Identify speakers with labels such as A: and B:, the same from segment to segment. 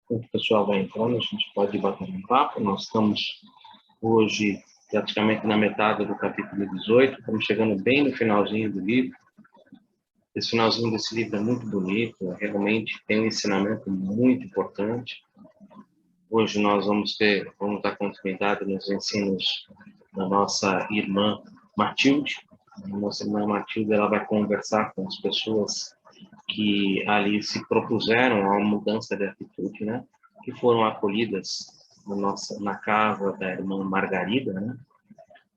A: Enquanto o pessoal vai entrando, a gente pode bater um papo. Nós estamos hoje praticamente na metade do capítulo 18, estamos chegando bem no finalzinho do livro. Esse finalzinho desse livro é muito bonito, realmente tem um ensinamento muito importante. Hoje nós vamos dar continuidade nos ensinos da nossa irmã Matilde. A nossa irmã Matilde, ela vai conversar com as pessoas que ali se propuseram a uma mudança de atitude, né? Que foram acolhidas na casa da irmã Margarida, né?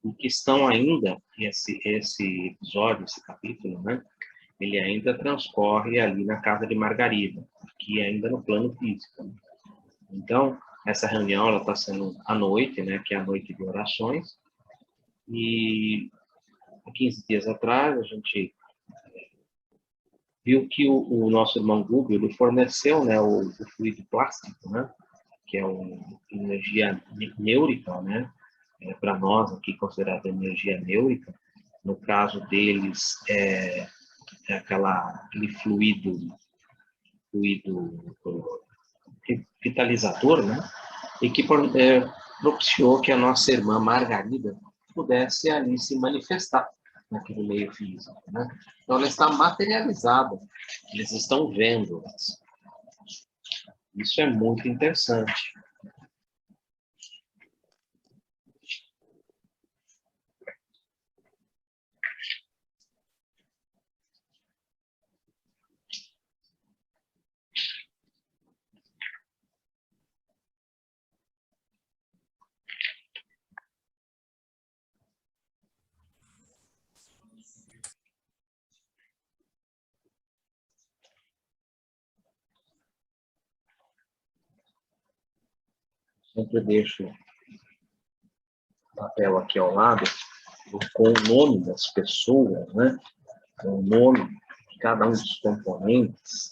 A: E que estão ainda, esse episódio, esse capítulo, né? Ele ainda transcorre ali na casa de Margarida, que é ainda no plano físico. Né? Então, essa reunião ela está sendo à noite, né? Que é a noite de orações. E há 15 dias atrás, a gente viu que o nosso irmão Google ele forneceu, né, o fluido plástico, né, que é uma energia neurica, né, para nós aqui considerada energia neurica. No caso deles é aquele fluido vitalizador, né, e que propiciou que a nossa irmã Margarida pudesse ali se manifestar naquele meio físico, né? Então, ela está materializada, eles estão vendo. Isso é muito interessante. Sempre deixo o papel aqui ao lado com o nome das pessoas, né? Com o nome de cada um dos componentes,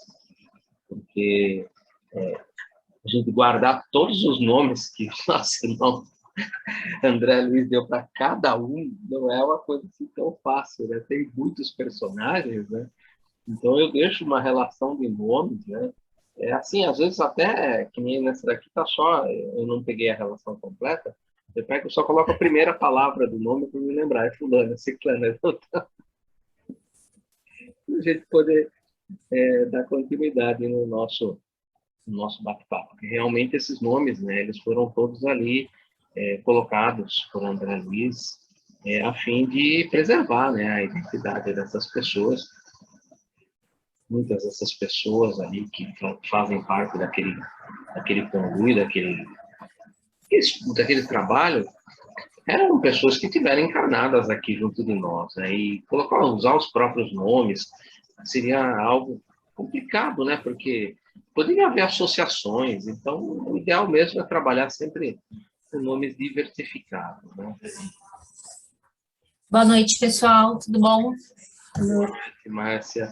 A: porque a gente guardar todos os nomes que o nosso irmão André Luiz deu para cada um não é uma coisa assim tão fácil, né? Tem muitos personagens, né? Então eu deixo uma relação de nomes, né? É assim, às vezes até, que nem nessa daqui tá só, eu não peguei a relação completa, eu só coloco a primeira palavra do nome para me lembrar, é fulano, é ciclano, é para a gente poder dar continuidade no nosso bate-papo. Porque realmente esses nomes, né, eles foram todos ali colocados por André Luiz a fim de preservar, né, a identidade dessas pessoas. Muitas dessas pessoas ali que fazem parte daquele conluio, daquele trabalho, eram pessoas que tiveram encarnadas aqui junto de nós, né? E usar os próprios nomes seria algo complicado, né? Porque poderia haver associações, então o ideal mesmo é trabalhar sempre com nomes diversificados, né?
B: Boa noite, pessoal, tudo bom?
A: Boa noite, Márcia.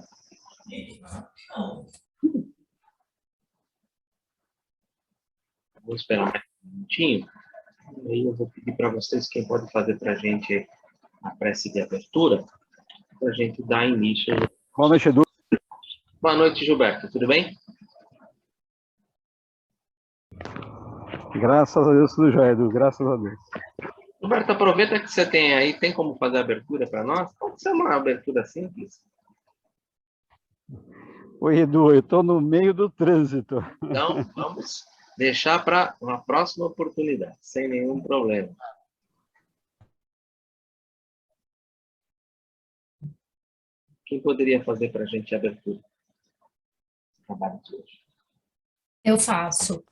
A: Vou esperar mais um minutinho. Aí eu vou pedir para vocês quem pode fazer para a gente a prece de abertura, para a gente dar início.
C: Boa noite, Edu.
A: Boa noite, Gilberto. Tudo bem?
C: Graças a Deus, tudo jóia, Edu. Graças a Deus.
A: Gilberto, aproveita que você tem aí, tem como fazer a abertura para nós? Pode ser uma abertura simples.
C: Oi, Edu, eu estou no meio do trânsito.
A: Então, vamos deixar para uma próxima oportunidade, sem nenhum problema. Quem poderia fazer para a gente a abertura? Trabalho de hoje.
B: Eu faço.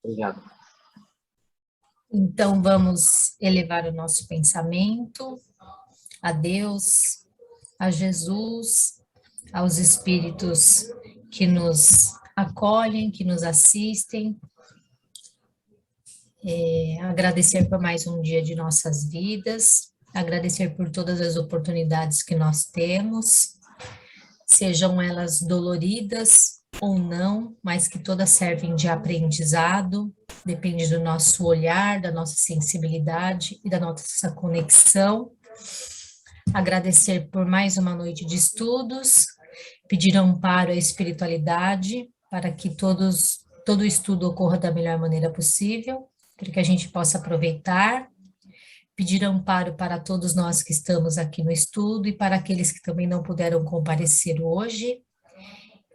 A: Obrigado.
B: Então, vamos elevar o nosso pensamento a Deus, a Jesus, aos espíritos que nos acolhem, que nos assistem. Agradecer por mais um dia de nossas vidas, agradecer por todas as oportunidades que nós temos, sejam elas doloridas ou não, mas que todas servem de aprendizado, depende do nosso olhar, da nossa sensibilidade e da nossa conexão. Agradecer por mais uma noite de estudos, pedir amparo à espiritualidade, para que todo o estudo ocorra da melhor maneira possível, para que a gente possa aproveitar, pedir amparo para todos nós que estamos aqui no estudo e para aqueles que também não puderam comparecer hoje,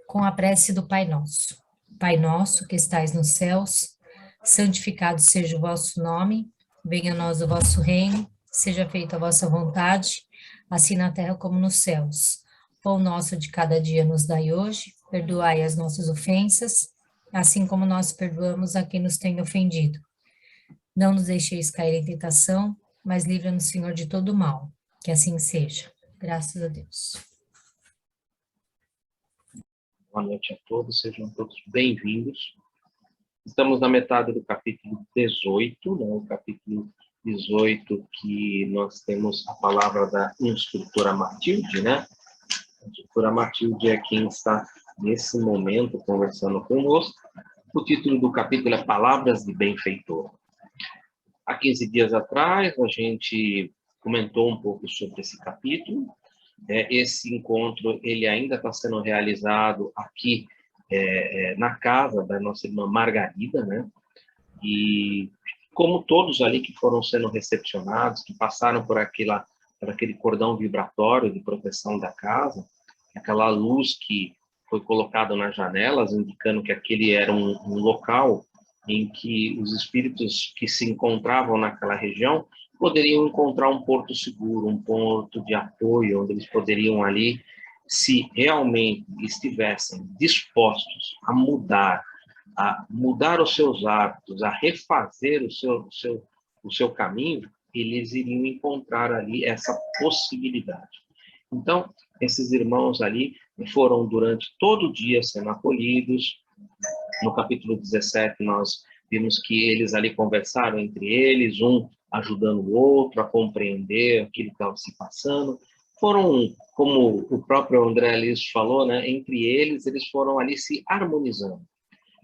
B: com a prece do Pai Nosso. Pai nosso que estais nos céus, santificado seja o vosso nome, venha a nós o vosso reino, seja feita a vossa vontade, assim na terra como nos céus. Pão nosso de cada dia nos dai hoje, perdoai as nossas ofensas, assim como nós perdoamos a quem nos tem ofendido. Não nos deixeis cair em tentação, mas livra-nos, Senhor, de todo mal. Que assim seja. Graças a Deus.
A: Boa noite a todos, sejam todos bem-vindos. Estamos na metade do capítulo 18, né? O capítulo 18 que nós temos a palavra da instrutora Matilde, né? A instrutora Matilde é quem está nesse momento conversando conosco. O título do capítulo é Palavras de Benfeitor. Há 15 dias atrás, a gente comentou um pouco sobre esse capítulo. Esse encontro ele ainda está sendo realizado aqui na casa da nossa irmã Margarida, né? E como todos ali que foram sendo recepcionados, que passaram por aquele cordão vibratório de proteção da casa, aquela luz que foi colocada nas janelas, indicando que aquele era um local em que os espíritos que se encontravam naquela região poderiam encontrar um porto seguro, um ponto de apoio, onde eles poderiam ali, se realmente estivessem dispostos a mudar os seus hábitos, a refazer o seu caminho, eles iriam encontrar ali essa possibilidade. Então, esses irmãos ali foram durante todo o dia sendo acolhidos. No capítulo 17, nós vimos que eles ali conversaram entre eles, um ajudando o outro a compreender aquilo que estava se passando. Foram, como o próprio André Luiz falou, né, entre eles foram ali se harmonizando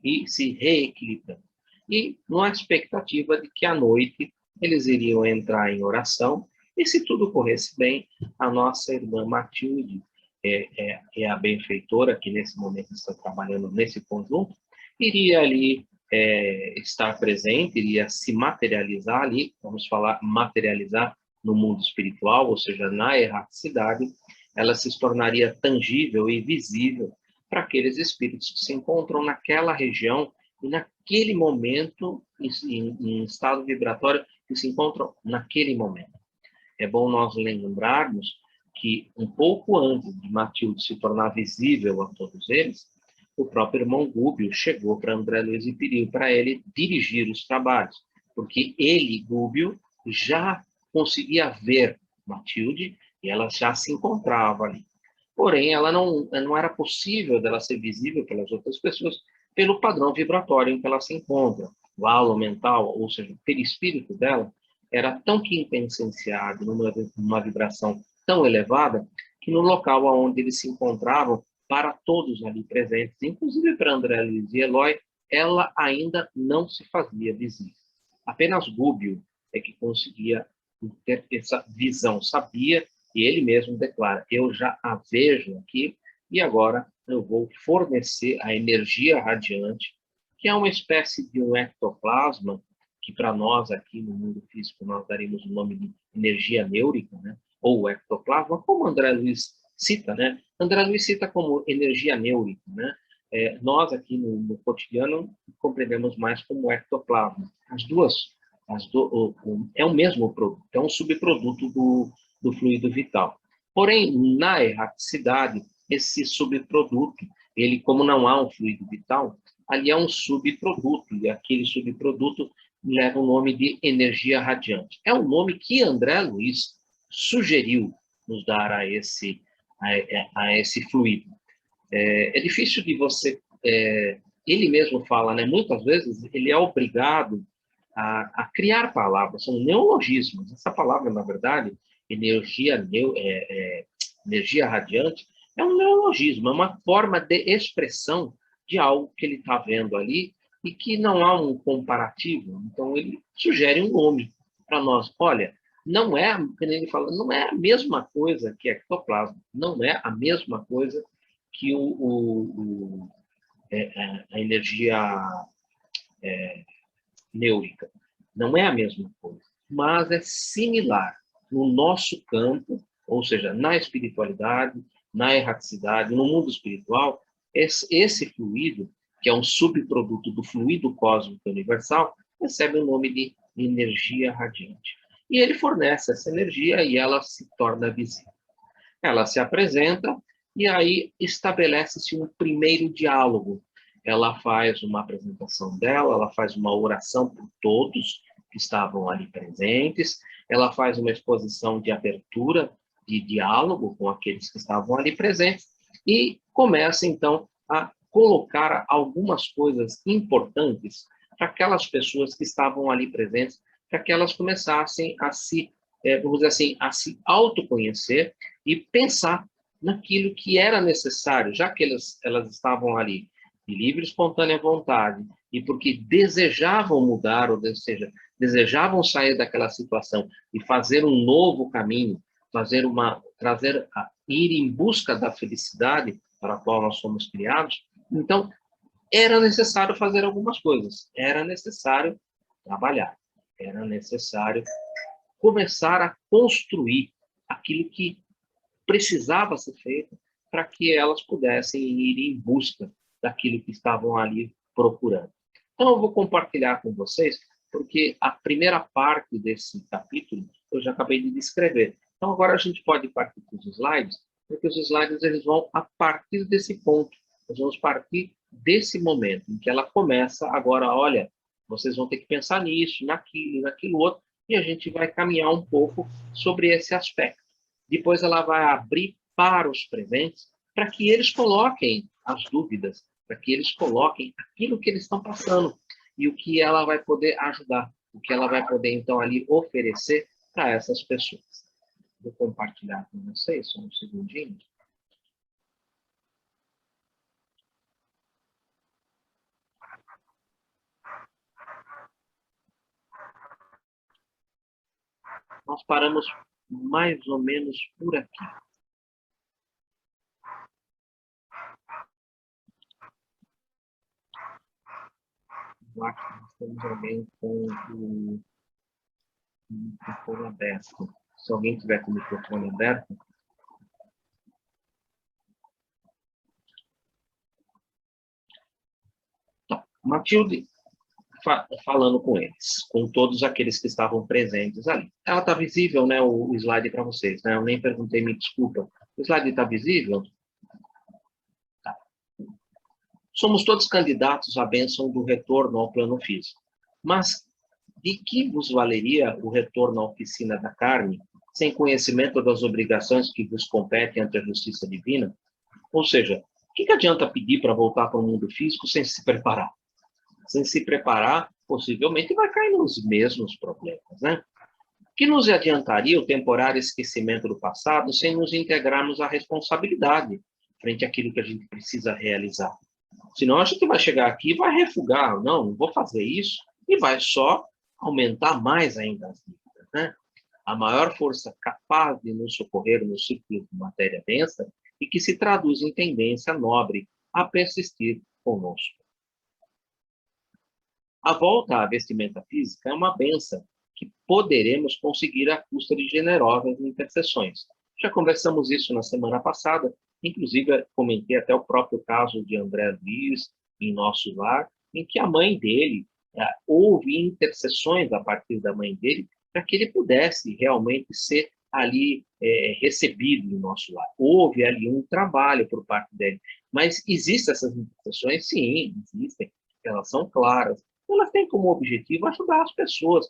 A: e se reequilibrando. E na expectativa de que à noite eles iriam entrar em oração, e se tudo corresse bem, a nossa irmã Matilde, é a benfeitora, que nesse momento está trabalhando nesse conjunto, iria ali estar presente, iria se materializar ali, vamos falar materializar no mundo espiritual, ou seja, na erraticidade, ela se tornaria tangível e visível para aqueles espíritos que se encontram naquela região e naquele momento, em estado vibratório, que se encontram naquele momento. É bom nós lembrarmos que um pouco antes de Matilde se tornar visível a todos eles, o próprio irmão Gúbio chegou para André Luiz e pediu para ele dirigir os trabalhos, porque ele, Gúbio, já conseguia ver Matilde e ela já se encontrava ali. Porém, ela não era possível dela ser visível pelas outras pessoas pelo padrão vibratório em que ela se encontra. O halo mental, ou seja, o perispírito dela, era tão quintessenciado numa vibração tão elevada que no local onde eles se encontravam, para todos ali presentes, inclusive para André Luiz e Eloy, ela ainda não se fazia visível. Apenas Gúbio é que conseguia ter essa visão, sabia, e ele mesmo declara, eu já a vejo aqui, e agora eu vou fornecer a energia radiante, que é uma espécie de um ectoplasma, que para nós aqui no mundo físico nós daríamos o nome de energia neurica, né? Ou ectoplasma, como André Luiz cita, né? André Luiz cita como energia neurica, né? Nós aqui no cotidiano compreendemos mais como ectoplasma. É o mesmo produto, é um subproduto do fluido vital. Porém, na erraticidade, esse subproduto, ele, como não há um fluido vital, ali é um subproduto, e aquele subproduto leva o nome de energia radiante. É o nome que André Luiz sugeriu nos dar a esse fluido. É difícil de você... ele mesmo fala, né? Muitas vezes ele é obrigado a criar palavras, são neologismos. Essa palavra, na verdade, energia radiante, é um neologismo, é uma forma de expressão de algo que ele está vendo ali e que não há um comparativo. Então, ele sugere um nome para nós. Olha, não é, como ele fala, não é a mesma coisa que ectoplasma, não é a mesma coisa que a energia neurica. Não é a mesma coisa, mas é similar no nosso campo, ou seja, na espiritualidade, na erraticidade, no mundo espiritual, esse fluido, que é um subproduto do fluido cósmico universal, recebe o nome de energia radiante. E ele fornece essa energia e ela se torna visível. Ela se apresenta e aí estabelece-se um primeiro diálogo. Ela faz uma apresentação dela, ela faz uma oração por todos que estavam ali presentes, ela faz uma exposição de abertura, de diálogo com aqueles que estavam ali presentes e começa, então, a colocar algumas coisas importantes para aquelas pessoas que estavam ali presentes, para que elas começassem a se, vamos dizer assim, a se autoconhecer e pensar naquilo que era necessário, já que elas estavam ali de livre e espontânea vontade, e porque desejavam mudar, ou seja, desejavam sair daquela situação e fazer um novo caminho, ir em busca da felicidade para a qual nós somos criados. Então, era necessário fazer algumas coisas, era necessário trabalhar, era necessário começar a construir aquilo que precisava ser feito para que elas pudessem ir em busca daquilo que estavam ali procurando. Então, eu vou compartilhar com vocês, porque a primeira parte desse capítulo eu já acabei de descrever. Então, agora a gente pode partir para os slides, porque os slides eles vão a partir desse ponto. Nós vamos partir desse momento em que ela começa, agora, olha, vocês vão ter que pensar nisso, naquilo outro, e a gente vai caminhar um pouco sobre esse aspecto. Depois ela vai abrir para os presentes, para que eles coloquem as dúvidas, para que eles coloquem aquilo que eles estão passando e o que ela vai poder ajudar, o que ela vai poder, então, ali oferecer para essas pessoas. Vou compartilhar com vocês, só um segundinho. Nós paramos mais ou menos por aqui. Eu acho que nós temos alguém com o microfone aberto. Se alguém tiver com o microfone aberto. Tá. Matilde falando com eles, com todos aqueles que estavam presentes ali. Ela está visível, né, o slide para vocês, né? Eu nem perguntei, me desculpa. O slide está visível? Tá. Somos todos candidatos à bênção do retorno ao plano físico. Mas de que vos valeria o retorno à oficina da carne, sem conhecimento das obrigações que vos competem ante a justiça divina? Ou seja, o que adianta pedir para voltar para o mundo físico sem se preparar? Sem se preparar, possivelmente vai cair nos mesmos problemas, né? O que nos adiantaria o temporário esquecimento do passado sem nos integrarmos à responsabilidade frente àquilo que a gente precisa realizar? Senão a gente vai chegar aqui e vai refugar, não vou fazer isso, e vai só aumentar mais ainda as dívidas, né? A maior força capaz de nos socorrer no ciclo de matéria densa e que se traduz em tendência nobre a persistir conosco. A volta à vestimenta física é uma bênção que poderemos conseguir à custa de generosas intercessões. Já conversamos isso na semana passada, inclusive comentei até o próprio caso de André Luiz em nosso lar, em que a mãe dele, houve intercessões a partir da mãe dele, para que ele pudesse realmente ser ali recebido no nosso lar. Houve ali um trabalho por parte dele. Mas existem essas intercessões? Sim, existem. Elas são claras. Elas têm como objetivo ajudar as pessoas.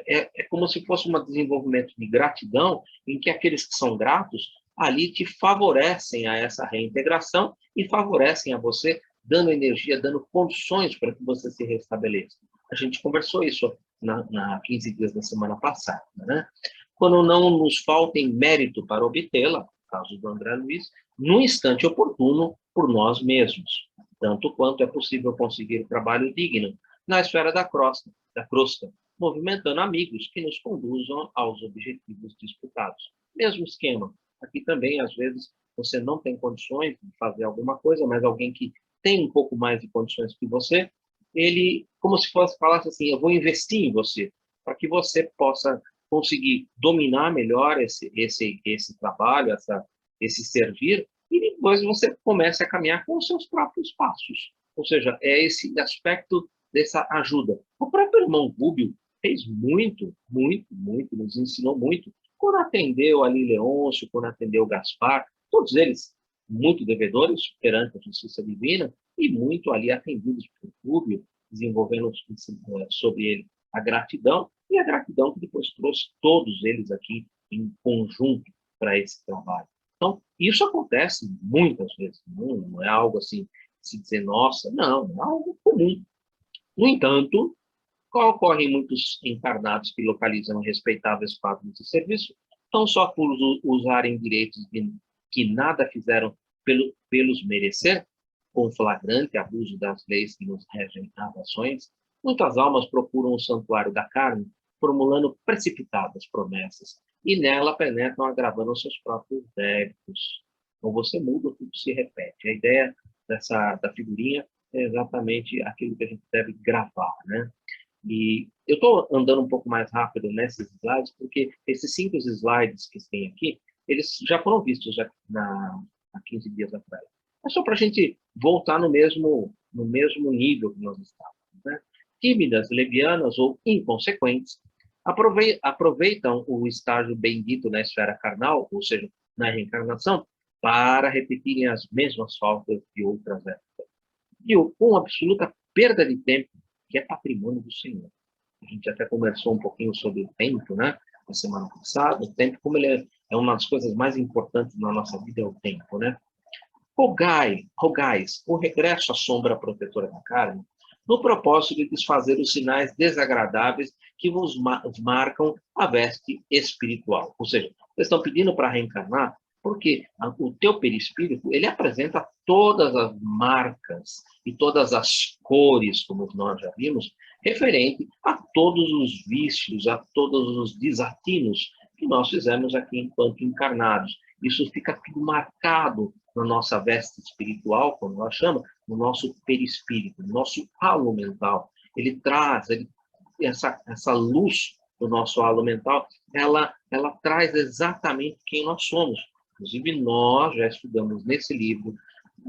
A: É como se fosse um desenvolvimento de gratidão, em que aqueles que são gratos ali te favorecem a essa reintegração e favorecem a você, dando energia, dando condições para que você se restabeleça. A gente conversou isso na 15 dias da semana passada, né? Quando não nos faltem mérito para obtê-la, caso do André Luiz, no instante oportuno por nós mesmos, tanto quanto é possível conseguir trabalho digno na esfera da crosta, movimentando amigos que nos conduzam aos objetivos disputados. Mesmo esquema. Aqui também, às vezes, você não tem condições de fazer alguma coisa, mas alguém que tem um pouco mais de condições que você, ele, como se fosse, falasse assim, eu vou investir em você, para que você possa conseguir dominar melhor esse trabalho, esse servir, e depois você começa a caminhar com os seus próprios passos. Ou seja, é esse aspecto dessa ajuda. O próprio irmão Rubio fez muito, muito, muito, nos ensinou muito, quando atendeu ali Leôncio, quando atendeu Gaspar, todos eles muito devedores perante a justiça divina e muito ali atendidos por Rubio, desenvolvendo sobre ele a gratidão, e a gratidão que depois trouxe todos eles aqui em conjunto para esse trabalho. Então, isso acontece muitas vezes, não é algo assim, se dizer, nossa, não, é algo comum. No entanto, ocorrem muitos encarnados que localizam respeitáveis quadros de serviço, não só por usarem direitos que nada fizeram pelos merecer, com flagrante abuso das leis que nos regem as ações, muitas almas procuram o santuário da carne, formulando precipitadas promessas, e nela penetram agravando os seus próprios débitos. Então você muda, tudo se repete. A ideia da figurinha é exatamente aquilo que a gente deve gravar, né? E eu estou andando um pouco mais rápido nesses slides, porque esses 5 slides que tem aqui, eles já foram vistos há 15 dias atrás. É só para a gente voltar no mesmo nível que nós estávamos, né? Tímidas, levianas ou inconsequentes aproveitam o estágio bendito na esfera carnal, ou seja, na reencarnação, para repetirem as mesmas faltas de outras épocas. E com absoluta perda de tempo, que é patrimônio do Senhor. A gente até conversou um pouquinho sobre o tempo, né? Na semana passada, o tempo, como ele é uma das coisas mais importantes na nossa vida, é o tempo, né? Rogais o regresso à sombra protetora da carne, no propósito de desfazer os sinais desagradáveis que vos marcam a veste espiritual. Ou seja, vocês estão pedindo para reencarnar, porque o teu perispírito, ele apresenta todas as marcas e todas as cores, como nós já vimos, referente a todos os vícios, a todos os desatinos que nós fizemos aqui enquanto encarnados. Isso fica tudo marcado na nossa veste espiritual, como nós chamamos, no nosso perispírito, no nosso halo mental. Ele traz essa luz do nosso halo mental, ela traz exatamente quem nós somos. Inclusive, nós já estudamos nesse livro,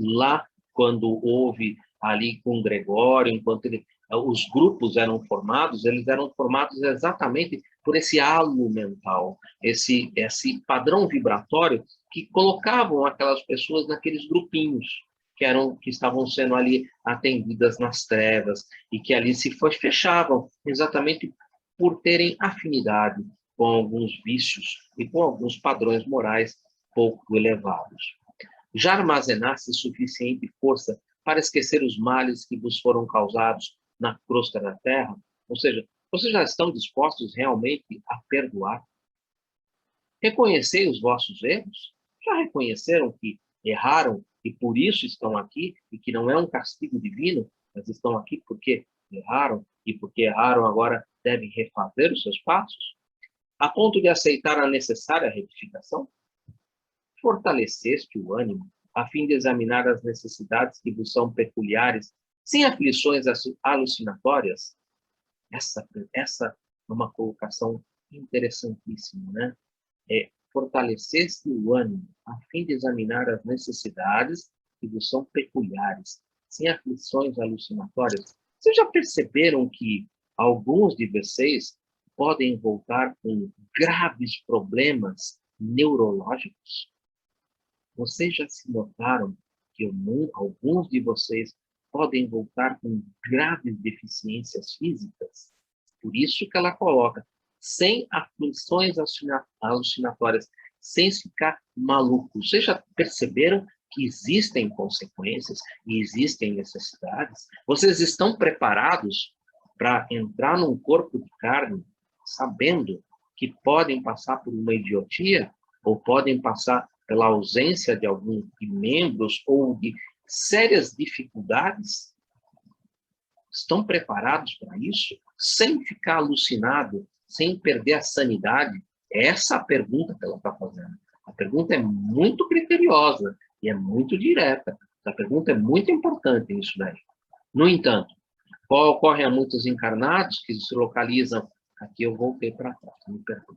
A: lá quando houve ali com Gregório, enquanto os grupos eram formados, eles eram formados exatamente por esse halo mental, esse padrão vibratório que colocavam aquelas pessoas naqueles grupinhos que estavam sendo ali atendidas nas trevas e que ali se fechavam exatamente por terem afinidade com alguns vícios e com alguns padrões morais pouco elevados. Já armazenasse suficiente força para esquecer os males que vos foram causados na crosta da terra? Ou seja, vocês já estão dispostos realmente a perdoar? Reconhecei os vossos erros? Já reconheceram que erraram e por isso estão aqui e que não é um castigo divino, mas estão aqui porque erraram e porque erraram agora devem refazer os seus passos? A ponto de aceitar a necessária retificação? Fortaleceste o ânimo a fim de examinar as necessidades que vos são peculiares, sem aflições alucinatórias? Essa é uma colocação interessantíssima, né? Fortaleceste o ânimo a fim de examinar as necessidades que vos são peculiares, sem aflições alucinatórias. Vocês já perceberam que alguns de vocês podem voltar com graves problemas neurológicos? Vocês já se notaram que alguns de vocês podem voltar com graves deficiências físicas? Por isso que ela coloca, sem aflições alucinatórias, sem ficar maluco. Vocês já perceberam que existem consequências e existem necessidades? Vocês estão preparados para entrar num corpo de carne, sabendo que podem passar por uma idiotia ou podem passar pela ausência de alguns membros ou de sérias dificuldades? Estão preparados para isso? Sem ficar alucinado, sem perder a sanidade? Essa é a pergunta que ela está fazendo. A pergunta é muito criteriosa e é muito direta. Essa pergunta é muito importante nisso daí. No entanto, qual ocorre a muitos encarnados que se localizam... Aqui eu voltei para trás, me perdoe.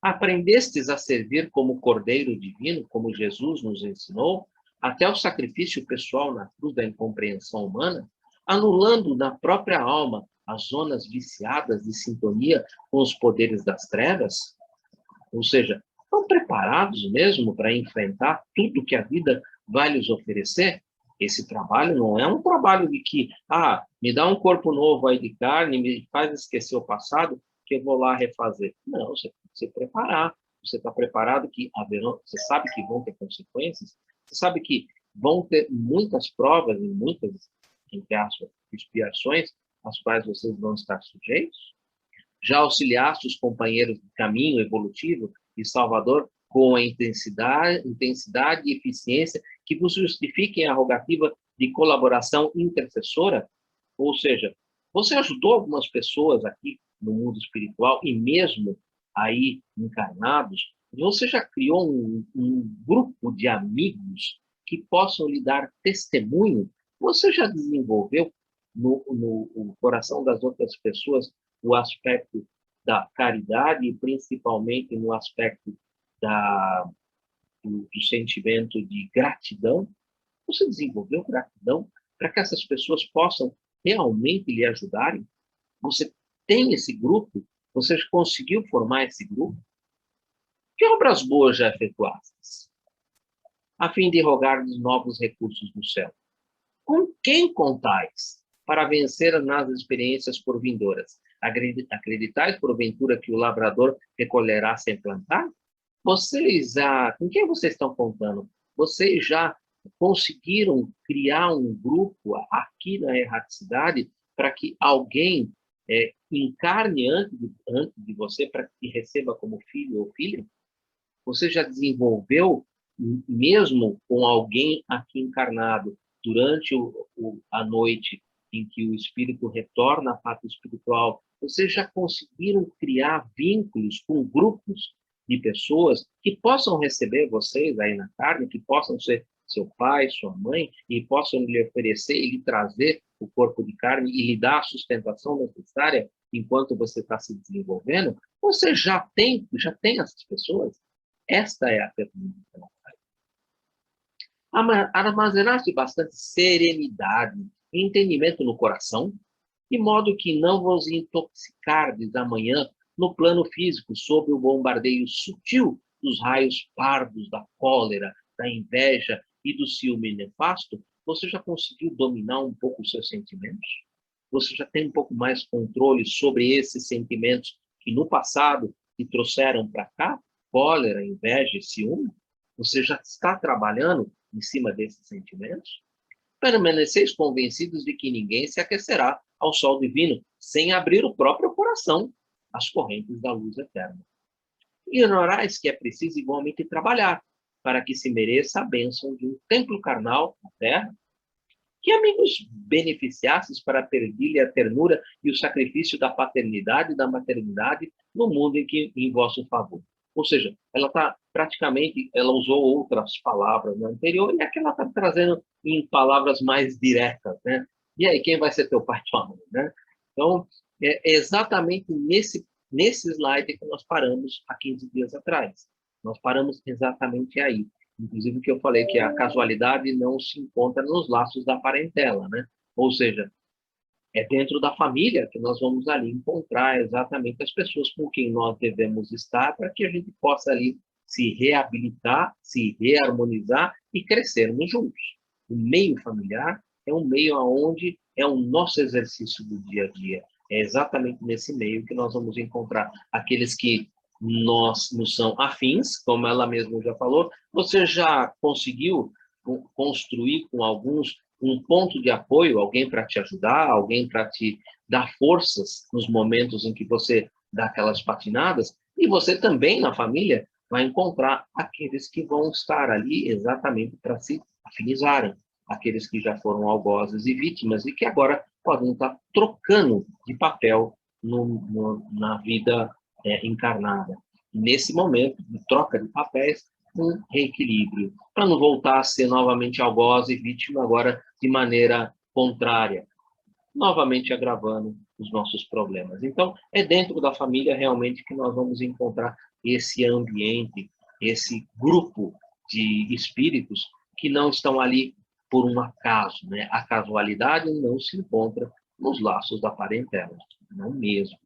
A: Aprendestes a servir como Cordeiro Divino, como Jesus nos ensinou, até o sacrifício pessoal na cruz da incompreensão humana, anulando na própria alma as zonas viciadas de sintonia com os poderes das trevas? Ou seja, estão preparados mesmo para enfrentar tudo que a vida vai lhes oferecer? Esse trabalho não é um trabalho de que, me dá um corpo novo aí de carne, me faz esquecer o passado, que eu vou lá refazer. Não, você tem que se preparar. Você está preparado que haverão, você sabe que vão ter consequências, você sabe que vão ter muitas provas e muitas, entre aspas, expiações, às quais vocês vão estar sujeitos? Já auxiliaste os companheiros de caminho evolutivo e salvador com a intensidade e eficiência que vos justifiquem a rogativa de colaboração intercessora? Ou seja, você ajudou algumas pessoas aqui no mundo espiritual e mesmo aí encarnados, você já criou um grupo de amigos que possam lhe dar testemunho? Você já desenvolveu no coração das outras pessoas o aspecto da caridade e principalmente no aspecto do sentimento de gratidão? Você desenvolveu gratidão para que essas pessoas possam realmente lhe ajudarem? Você tem esse grupo? Você conseguiu formar esse grupo? Que obras boas já efetuastes, a fim de rogar-lhes novos recursos do céu? Com quem contais para vencer nas experiências porvindouras? Acreditais, porventura, que o lavrador recolherá sem plantar? Com quem vocês estão contando? Vocês já conseguiram criar um grupo aqui na erraticidade para que alguém encarne antes de você, para que receba como filho ou filha? Você já desenvolveu, mesmo com alguém aqui encarnado, durante a noite em que o espírito retorna à pátria espiritual, vocês já conseguiram criar vínculos com grupos de pessoas que possam receber vocês aí na carne, que possam ser seu pai, sua mãe, e possam lhe oferecer e lhe trazer o corpo de carne e lhe dar a sustentação necessária enquanto você está se desenvolvendo? Você já tem essas pessoas? Esta é a pergunta que ela faz. Armazenaste bastante serenidade e entendimento no coração, de modo que não vos intoxicardes amanhã no plano físico sob o bombardeio sutil dos raios pardos da cólera, da inveja e do ciúme nefasto? Você já conseguiu dominar um pouco os seus sentimentos? Você já tem um pouco mais controle sobre esses sentimentos que no passado te trouxeram para cá? Cólera, inveja e ciúme? Você já está trabalhando em cima desses sentimentos? Permaneceis convencidos de que ninguém se aquecerá ao sol divino sem abrir o próprio coração às correntes da luz eterna. Ignorais que é preciso igualmente trabalhar para que se mereça a bênção de um templo carnal na terra? Que amigos beneficiastes para pedir-lhe a ternura e o sacrifício da paternidade e da maternidade no mundo em vosso favor? Ou seja, ela ela usou outras palavras no anterior, e aqui ela está trazendo em palavras mais diretas, né? E aí, quem vai ser teu pai e tua mãe, né? Então, é exatamente nesse slide que nós paramos há 15 dias atrás. Nós paramos exatamente aí. Inclusive, que eu falei que a casualidade não se encontra nos laços da parentela, né? Ou seja, é dentro da família que nós vamos ali encontrar exatamente as pessoas com quem nós devemos estar para que a gente possa ali se reabilitar, se reharmonizar e crescermos juntos. O meio familiar é um meio onde é o nosso exercício do dia a dia. É exatamente nesse meio que nós vamos encontrar aqueles que nos são afins, como ela mesma já falou. Você já conseguiu construir com alguns um ponto de apoio, alguém para te ajudar, alguém para te dar forças nos momentos em que você dá aquelas patinadas? E você também, na família, vai encontrar aqueles que vão estar ali exatamente para se afinizarem, aqueles que já foram algozes e vítimas e que agora podem estar trocando de papel na vida encarnada. Nesse momento de troca de papéis, um reequilíbrio, para não voltar a ser novamente algoz e vítima agora de maneira contrária, novamente agravando os nossos problemas. Então, é dentro da família realmente que nós vamos encontrar esse ambiente, esse grupo de espíritos que não estão ali por um acaso, né? A casualidade não se encontra nos laços da parentela, não mesmo.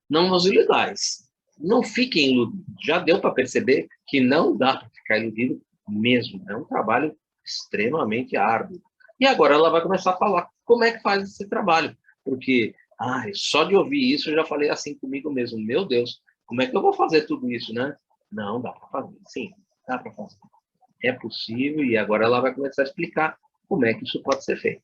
A: Não nos iludais. Não fiquem iludidos. Já deu para perceber que não dá para ficar iludido mesmo. É um trabalho extremamente árduo. E agora ela vai começar a falar como é que faz esse trabalho. Porque, só de ouvir isso, eu já falei assim comigo mesmo. Meu Deus, como é que eu vou fazer tudo isso, né? Não, dá para fazer. Sim, dá para fazer. É possível, e agora ela vai começar a explicar como é que isso pode ser feito.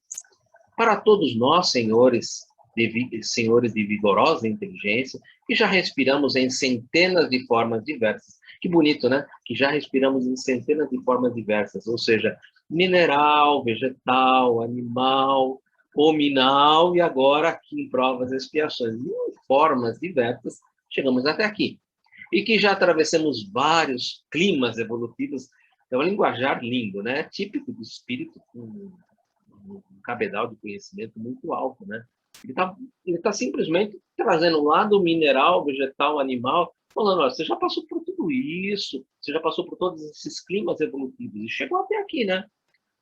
A: Para todos nós, senhores de vigorosa inteligência, que já respiramos em centenas de formas diversas. Que bonito, né? Que já respiramos em centenas de formas diversas, ou seja, mineral, vegetal, animal, hominal, e agora aqui em provas e expiações. Em formas diversas, chegamos até aqui. E que já atravessamos vários climas evolutivos. É um linguajar lindo, né? Típico do espírito com um cabedal de conhecimento muito alto, né? Ele tá simplesmente trazendo um lado mineral, vegetal, animal, falando, olha, você já passou por tudo isso, você já passou por todos esses climas evolutivos e chegou até aqui, né?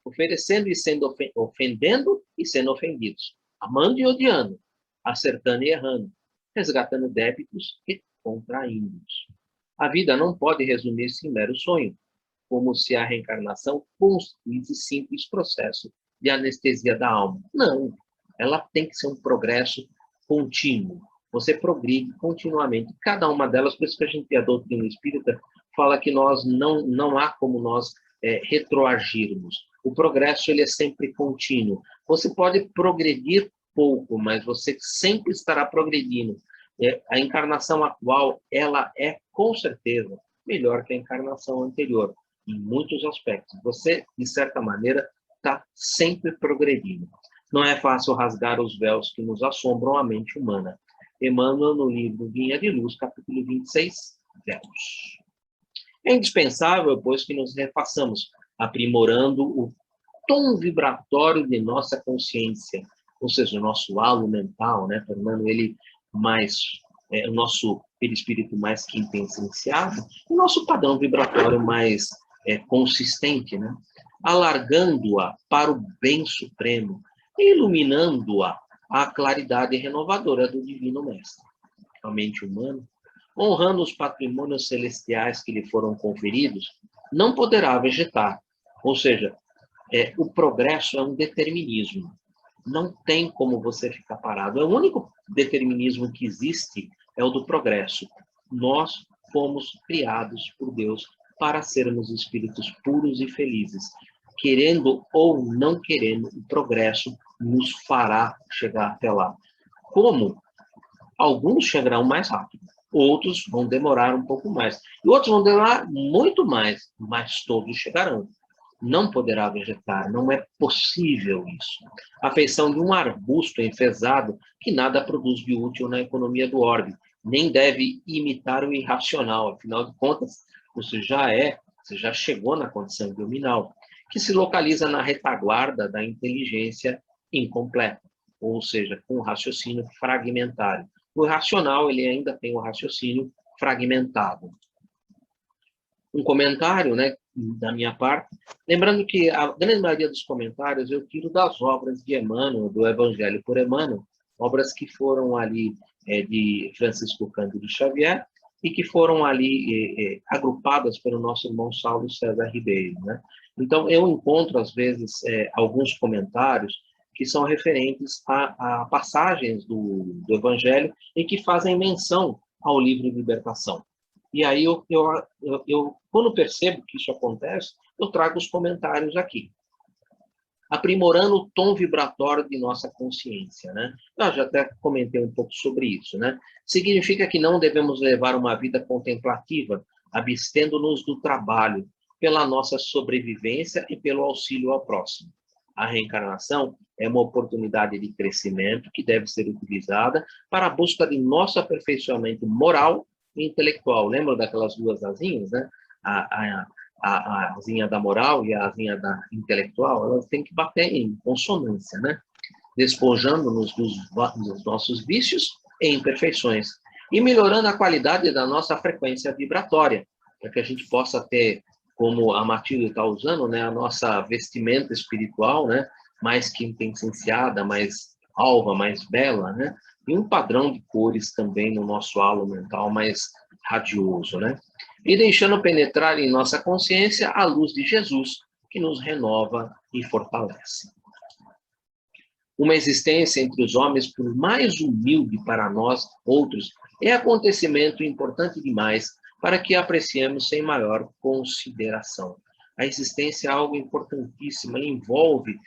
A: Oferecendo e sendo ofendendo e sendo ofendidos, amando e odiando, acertando e errando, resgatando débitos e contraindo-os. A vida não pode resumir-se em mero sonho, como se a reencarnação constituísse simples processo de anestesia da alma. Não, ela tem que ser um progresso contínuo. Você progride continuamente. Cada uma delas, por isso que a doutrina espírita fala que nós não há como nós retroagirmos. O progresso ele é sempre contínuo. Você pode progredir pouco, mas você sempre estará progredindo. A encarnação atual, ela é, com certeza, melhor que a encarnação anterior, em muitos aspectos. Você, de certa maneira, está sempre progredindo. Não é fácil rasgar os véus que nos assombram a mente humana. Emmanuel, no livro Vinha de Luz, capítulo 26, véus. É indispensável, pois, que nos refaçamos, aprimorando o tom vibratório de nossa consciência, ou seja, o nosso halo mental, né? Tornando ele mais, o nosso perispírito mais quintessenciado, o nosso padrão vibratório mais consistente, né? Alargando-a para o bem supremo, e iluminando-a à claridade renovadora do Divino Mestre. A mente humana, honrando os patrimônios celestiais que lhe foram conferidos, não poderá vegetar. Ou seja, o progresso é um determinismo. Não tem como você ficar parado. O único determinismo que existe é o do progresso. Nós fomos criados por Deus para sermos espíritos puros e felizes. Querendo ou não querendo, o progresso nos fará chegar até lá. Como? Alguns chegarão mais rápido, outros vão demorar um pouco mais, e outros vão demorar muito mais, mas todos chegarão. Não poderá vegetar, não é possível isso. A feição de um arbusto enfesado que nada produz de útil na economia do orbe, nem deve imitar o irracional, afinal de contas, você já chegou na condição biominal, que se localiza na retaguarda da inteligência incompleta, ou seja, com o raciocínio fragmentário. O racional, ele ainda tem o raciocínio fragmentado. Um comentário, né, da minha parte, lembrando que a grande maioria dos comentários eu tiro das obras de Emmanuel, do Evangelho por Emmanuel, obras que foram ali de Francisco Cândido Xavier e que foram ali agrupadas pelo nosso irmão Saulo César Ribeiro, né? Então, eu encontro, às vezes, alguns comentários que são referentes a passagens do Evangelho e que fazem menção ao livro Libertação. E aí, eu quando percebo que isso acontece, eu trago os comentários aqui. Aprimorando o tom vibratório de nossa consciência, né? Eu já até comentei um pouco sobre isso, né? Significa que não devemos levar uma vida contemplativa, abstendo-nos do trabalho, pela nossa sobrevivência e pelo auxílio ao próximo. A reencarnação é uma oportunidade de crescimento que deve ser utilizada para a busca de nosso aperfeiçoamento moral e intelectual. Lembra daquelas duas asinhas, né? a asinha da moral e a asinha da intelectual, elas têm que bater em consonância, né? Despojando-nos dos nossos vícios e imperfeições e melhorando a qualidade da nossa frequência vibratória, para que a gente possa ter, como a Matilde está usando, né, a nossa vestimenta espiritual, né, mais quintessenciada, mais alva, mais bela, né, e um padrão de cores também no nosso halo mental mais radioso, né, e deixando penetrar em nossa consciência a luz de Jesus, que nos renova e fortalece. Uma existência entre os homens, por mais humilde para nós outros, é acontecimento importante demais para que apreciemos sem maior consideração. A existência é algo importantíssimo, ela envolve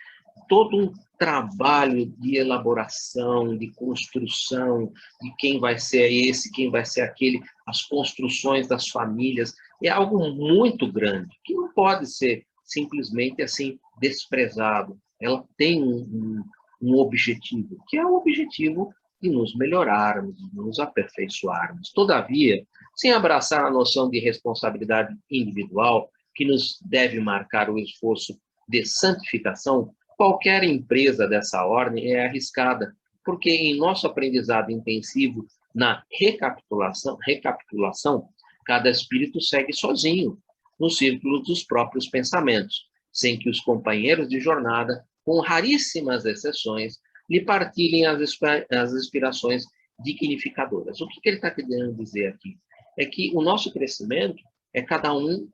A: todo um trabalho de elaboração, de construção, de quem vai ser esse, quem vai ser aquele, as construções das famílias. É algo muito grande, que não pode ser simplesmente assim desprezado. Ela tem um objetivo, que é o objetivo de nos melhorarmos, de nos aperfeiçoarmos. Todavia, sem abraçar a noção de responsabilidade individual, que nos deve marcar o esforço de santificação, qualquer empresa dessa ordem é arriscada, porque em nosso aprendizado intensivo na recapitulação, cada espírito segue sozinho, no círculo dos próprios pensamentos, sem que os companheiros de jornada, com raríssimas exceções, lhe partilhem as inspirações dignificadoras. O que ele está querendo dizer aqui? É que o nosso crescimento é cada um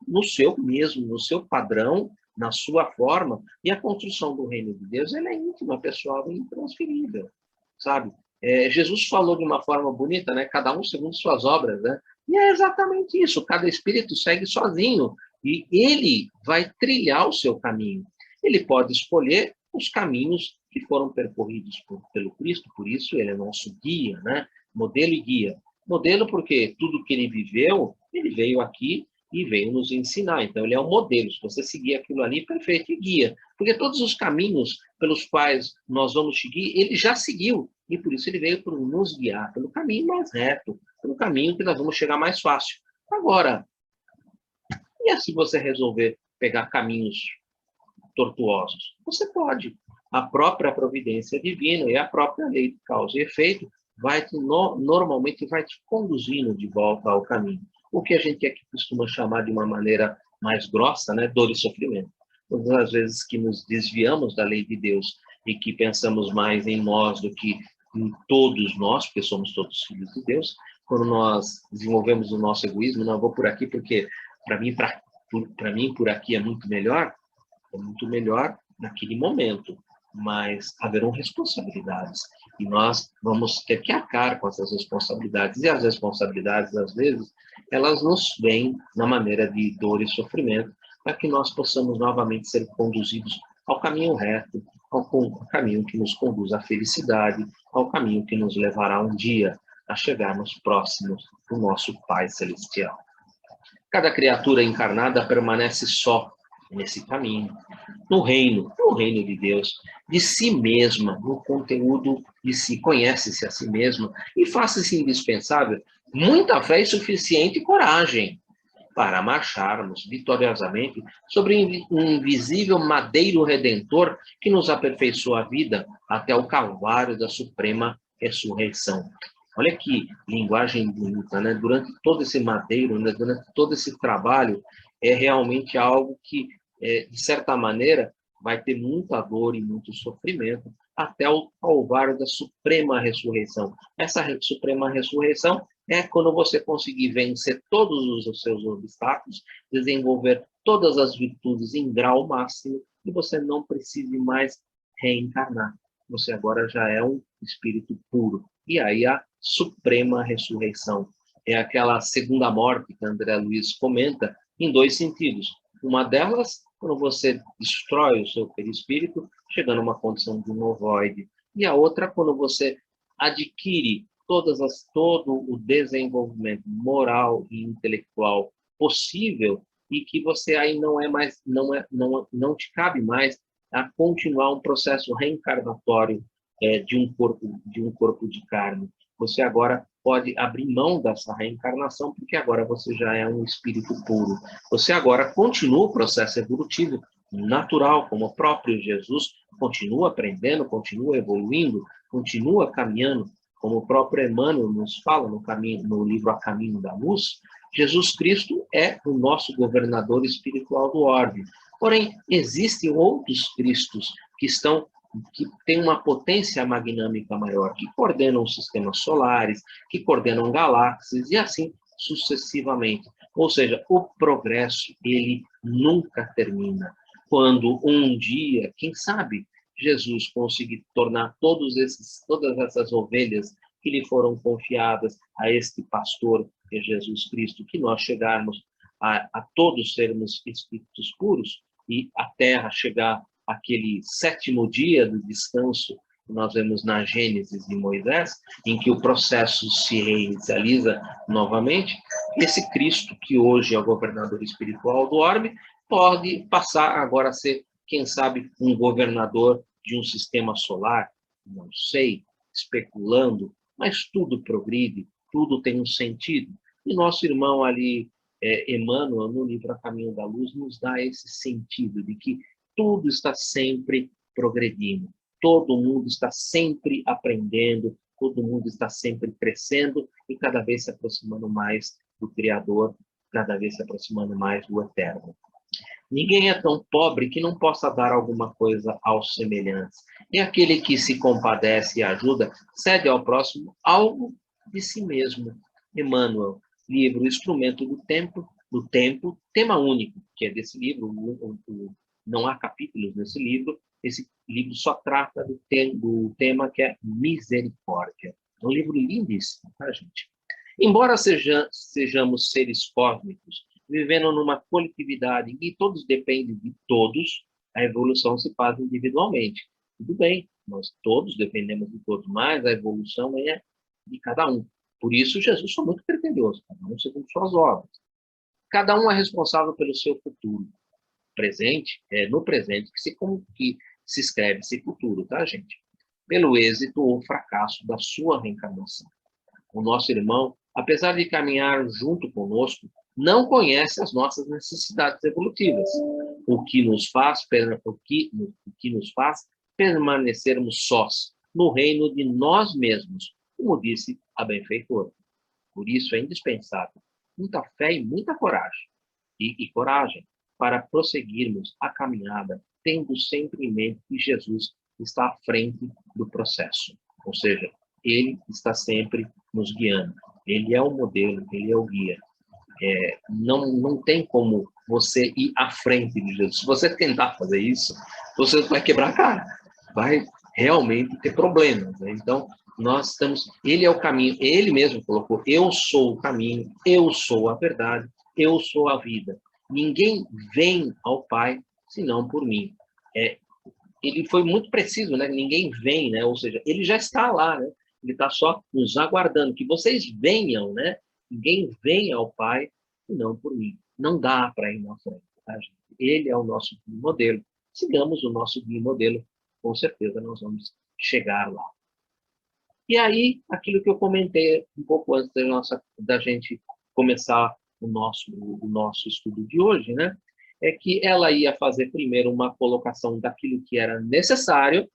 A: no seu mesmo, no seu padrão, na sua forma, e a construção do reino de Deus ela é íntima, pessoal e intransferível, sabe? Jesus falou de uma forma bonita, né? Cada um segundo suas obras, né? E é exatamente isso, cada espírito segue sozinho, e ele vai trilhar o seu caminho. Ele pode escolher os caminhos que foram percorridos pelo Cristo, por isso ele é nosso guia, né? Modelo e guia. Modelo porque tudo que ele viveu, ele veio aqui e veio nos ensinar. Então, ele é um modelo. Se você seguir aquilo ali, perfeito, e guia. Porque todos os caminhos pelos quais nós vamos seguir, ele já seguiu. E por isso ele veio para nos guiar pelo caminho mais reto, pelo caminho que nós vamos chegar mais fácil. Agora, e se você resolver pegar caminhos tortuosos? Você pode. A própria providência divina e a própria lei de causa e efeito normalmente vai te conduzindo de volta ao caminho. O que a gente aqui costuma chamar de uma maneira mais grossa, né, dor e sofrimento. Todas as vezes que nos desviamos da lei de Deus e que pensamos mais em nós do que em todos nós, porque somos todos filhos de Deus, quando nós desenvolvemos o nosso egoísmo, não, vou por aqui porque para mim por aqui é muito melhor naquele momento, mas haverão responsabilidades e nós vamos ter que arcar com essas responsabilidades, e as responsabilidades, às vezes, elas nos vêm na maneira de dor e sofrimento, para que nós possamos novamente ser conduzidos ao caminho reto, ao caminho que nos conduz à felicidade, ao caminho que nos levará um dia a chegarmos próximos do nosso Pai Celestial. Cada criatura encarnada permanece só nesse caminho, no reino de Deus, de si mesma, no conteúdo de si, conhece-se a si mesma e faça-se indispensável muita fé e suficiente coragem para marcharmos vitoriosamente sobre um invisível madeiro redentor que nos aperfeiçoa a vida até o calvário da suprema ressurreição. Olha que linguagem bonita, né? Durante todo esse madeiro, né? Durante todo esse trabalho, é realmente algo que, de certa maneira, vai ter muita dor e muito sofrimento até o calvário da suprema ressurreição. Essa suprema ressurreição é quando você conseguir vencer todos os seus obstáculos, desenvolver todas as virtudes em grau máximo e você não precise mais reencarnar. Você agora já é um espírito puro. E aí a suprema ressurreição é aquela segunda morte que André Luiz comenta em dois sentidos. Uma delas, quando você destrói o seu perispírito, chegando a uma condição de um ovoide. E a outra, quando você adquire todo o desenvolvimento moral e intelectual possível e que você aí não te cabe mais a continuar um processo reencarnatório de um corpo de carne. você agora pode abrir mão dessa reencarnação, porque agora você já é um espírito puro. Você agora continua o processo evolutivo natural, como o próprio Jesus, continua aprendendo, continua evoluindo, continua caminhando, como o próprio Emmanuel nos fala no livro A Caminho da Luz. Jesus Cristo é o nosso governador espiritual do orbe. Porém, existem outros Cristos que têm uma potência magnâmica maior, que coordenam sistemas solares, que coordenam galáxias e assim sucessivamente. Ou seja, o progresso, ele nunca termina. Quando um dia, quem sabe, Jesus conseguir tornar todas essas ovelhas que lhe foram confiadas a este pastor, que é Jesus Cristo, que nós chegarmos a todos sermos espíritos puros e a Terra chegar àquele 7º dia do descanso que nós vemos na Gênesis de Moisés, em que o processo se realiza novamente, esse Cristo, que hoje é o governador espiritual do orbe, pode passar agora a ser, quem sabe, um governador de um sistema solar, não sei, especulando, mas tudo progride, tudo tem um sentido. E nosso irmão ali, Emmanuel, no livro A Caminho da Luz, nos dá esse sentido de que tudo está sempre progredindo, todo mundo está sempre aprendendo, todo mundo está sempre crescendo e cada vez se aproximando mais do Criador, cada vez se aproximando mais do Eterno. Ninguém é tão pobre que não possa dar alguma coisa aos semelhantes. E aquele que se compadece e ajuda, cede ao próximo algo de si mesmo. Emmanuel, livro Instrumento do Tempo, tema único, que é desse livro, não há capítulos nesse livro, esse livro só trata do tema que é misericórdia. É um livro lindíssimo, tá, gente? Embora sejamos seres cósmicos, vivendo numa coletividade em que todos dependem de todos, a evolução se faz individualmente. Tudo bem, nós todos dependemos de todos, mas a evolução é de cada um. Por isso, Jesus foi muito criterioso, cada um segundo suas obras. Cada um é responsável pelo seu futuro. No presente que se escreve esse futuro, tá, gente? Pelo êxito ou fracasso da sua reencarnação. O nosso irmão, apesar de caminhar junto conosco, não conhece as nossas necessidades evolutivas, o que nos faz permanecermos sós no reino de nós mesmos, como disse a benfeitora. Por isso é indispensável muita fé e muita coragem, e coragem para prosseguirmos a caminhada, tendo sempre em mente que Jesus está à frente do processo, ou seja, ele está sempre nos guiando, ele é o modelo, ele é o guia. Não tem como você ir à frente de Jesus. Se você tentar fazer isso, você vai quebrar a cara, vai realmente ter problemas, né? Então, ele é o caminho, ele mesmo colocou, eu sou o caminho, eu sou a verdade, eu sou a vida. Ninguém vem ao Pai senão por mim. Ele foi muito preciso, né? Ninguém vem, né? Ou seja, ele já está lá, né? Ele está só nos aguardando, que vocês venham, né? Ninguém vem ao Pai senão por mim. Não dá para ir na frente, tá, gente? Ele é o nosso guia modelo. Sigamos o nosso guia modelo, com certeza nós vamos chegar lá. E aí, aquilo que eu comentei um pouco antes da gente começar o nosso estudo de hoje, né? É que ela ia fazer primeiro uma colocação daquilo que era necessário